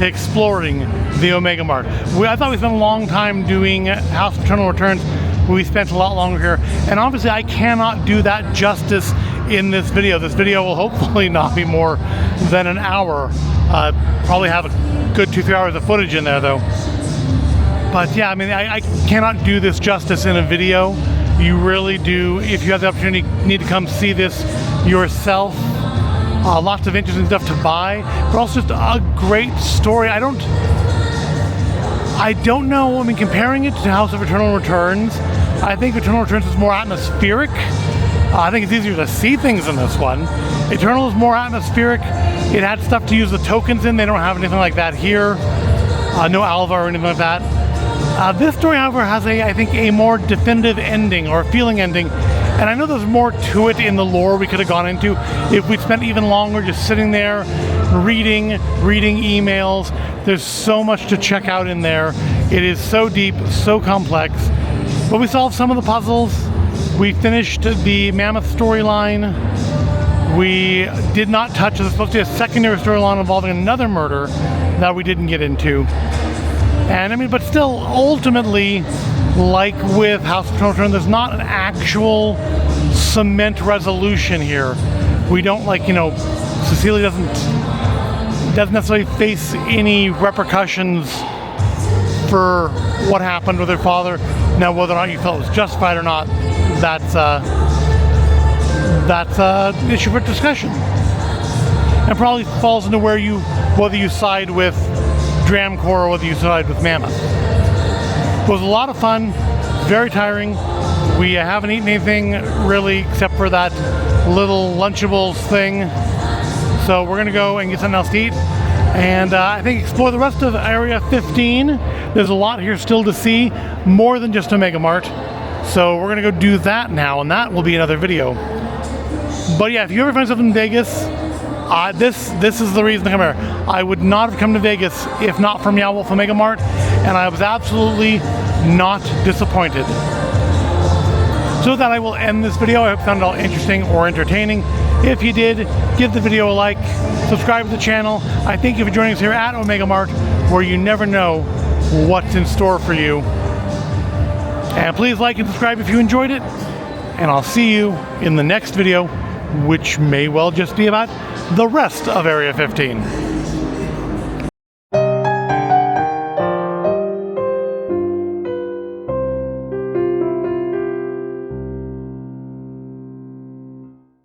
exploring the Omega Mart. I thought we spent a long time doing House of Eternal Returns. We spent a lot longer here, and obviously I cannot do that justice in this video. This video will hopefully not be more than an hour. Probably have a good 2-3 hours of footage in there though. But yeah, I mean, I cannot do this justice in a video. You really do, if you have the opportunity, need to come see this yourself. Lots of interesting stuff to buy, but also just a great story. I don't know, I mean, comparing it to House of Eternal Returns, I think Eternal Returns is more atmospheric. I think it's easier to see things in this one. Eternal is more atmospheric. It had stuff to use the tokens in. They don't have anything like that here. No Alva or anything like that. This story, however, has I think a more definitive ending, or feeling ending. And I know there's more to it in the lore we could have gone into if we'd spent even longer just sitting there reading emails. There's so much to check out in there. It is so deep, so complex. But we solved some of the puzzles. We finished the Mammoth storyline. We did not touch, there's supposed to be a secondary storyline involving another murder that we didn't get into. And I mean, but still, ultimately, like with House of Eternal Return, there's not an actual cement resolution here. We don't, like, you know, Cecilia doesn't necessarily face any repercussions for what happened with her father. Now, whether or not you felt it was justified or not, that's an issue for discussion. And probably falls into whether you side with Dramcore or whether you side with Mammoth. It was a lot of fun, very tiring. We haven't eaten anything really except for that little Lunchables thing. So we're gonna go and get something else to eat. And I think explore the rest of Area 15. There's a lot here still to see, more than just Omega Mart. So we're gonna go do that now, and that will be another video. But yeah, if you ever find something in Vegas, this is the reason to come here. I would not have come to Vegas if not for Meow Wolf Omega Mart, and I was absolutely not disappointed. So with that, I will end this video. I hope you found it all interesting or entertaining. If you did, give the video a like, subscribe to the channel. I thank you for joining us here at Omega Mart, where you never know what's in store for you. And please like and subscribe if you enjoyed it. And I'll see you in the next video, which may well just be about the rest of Area 15.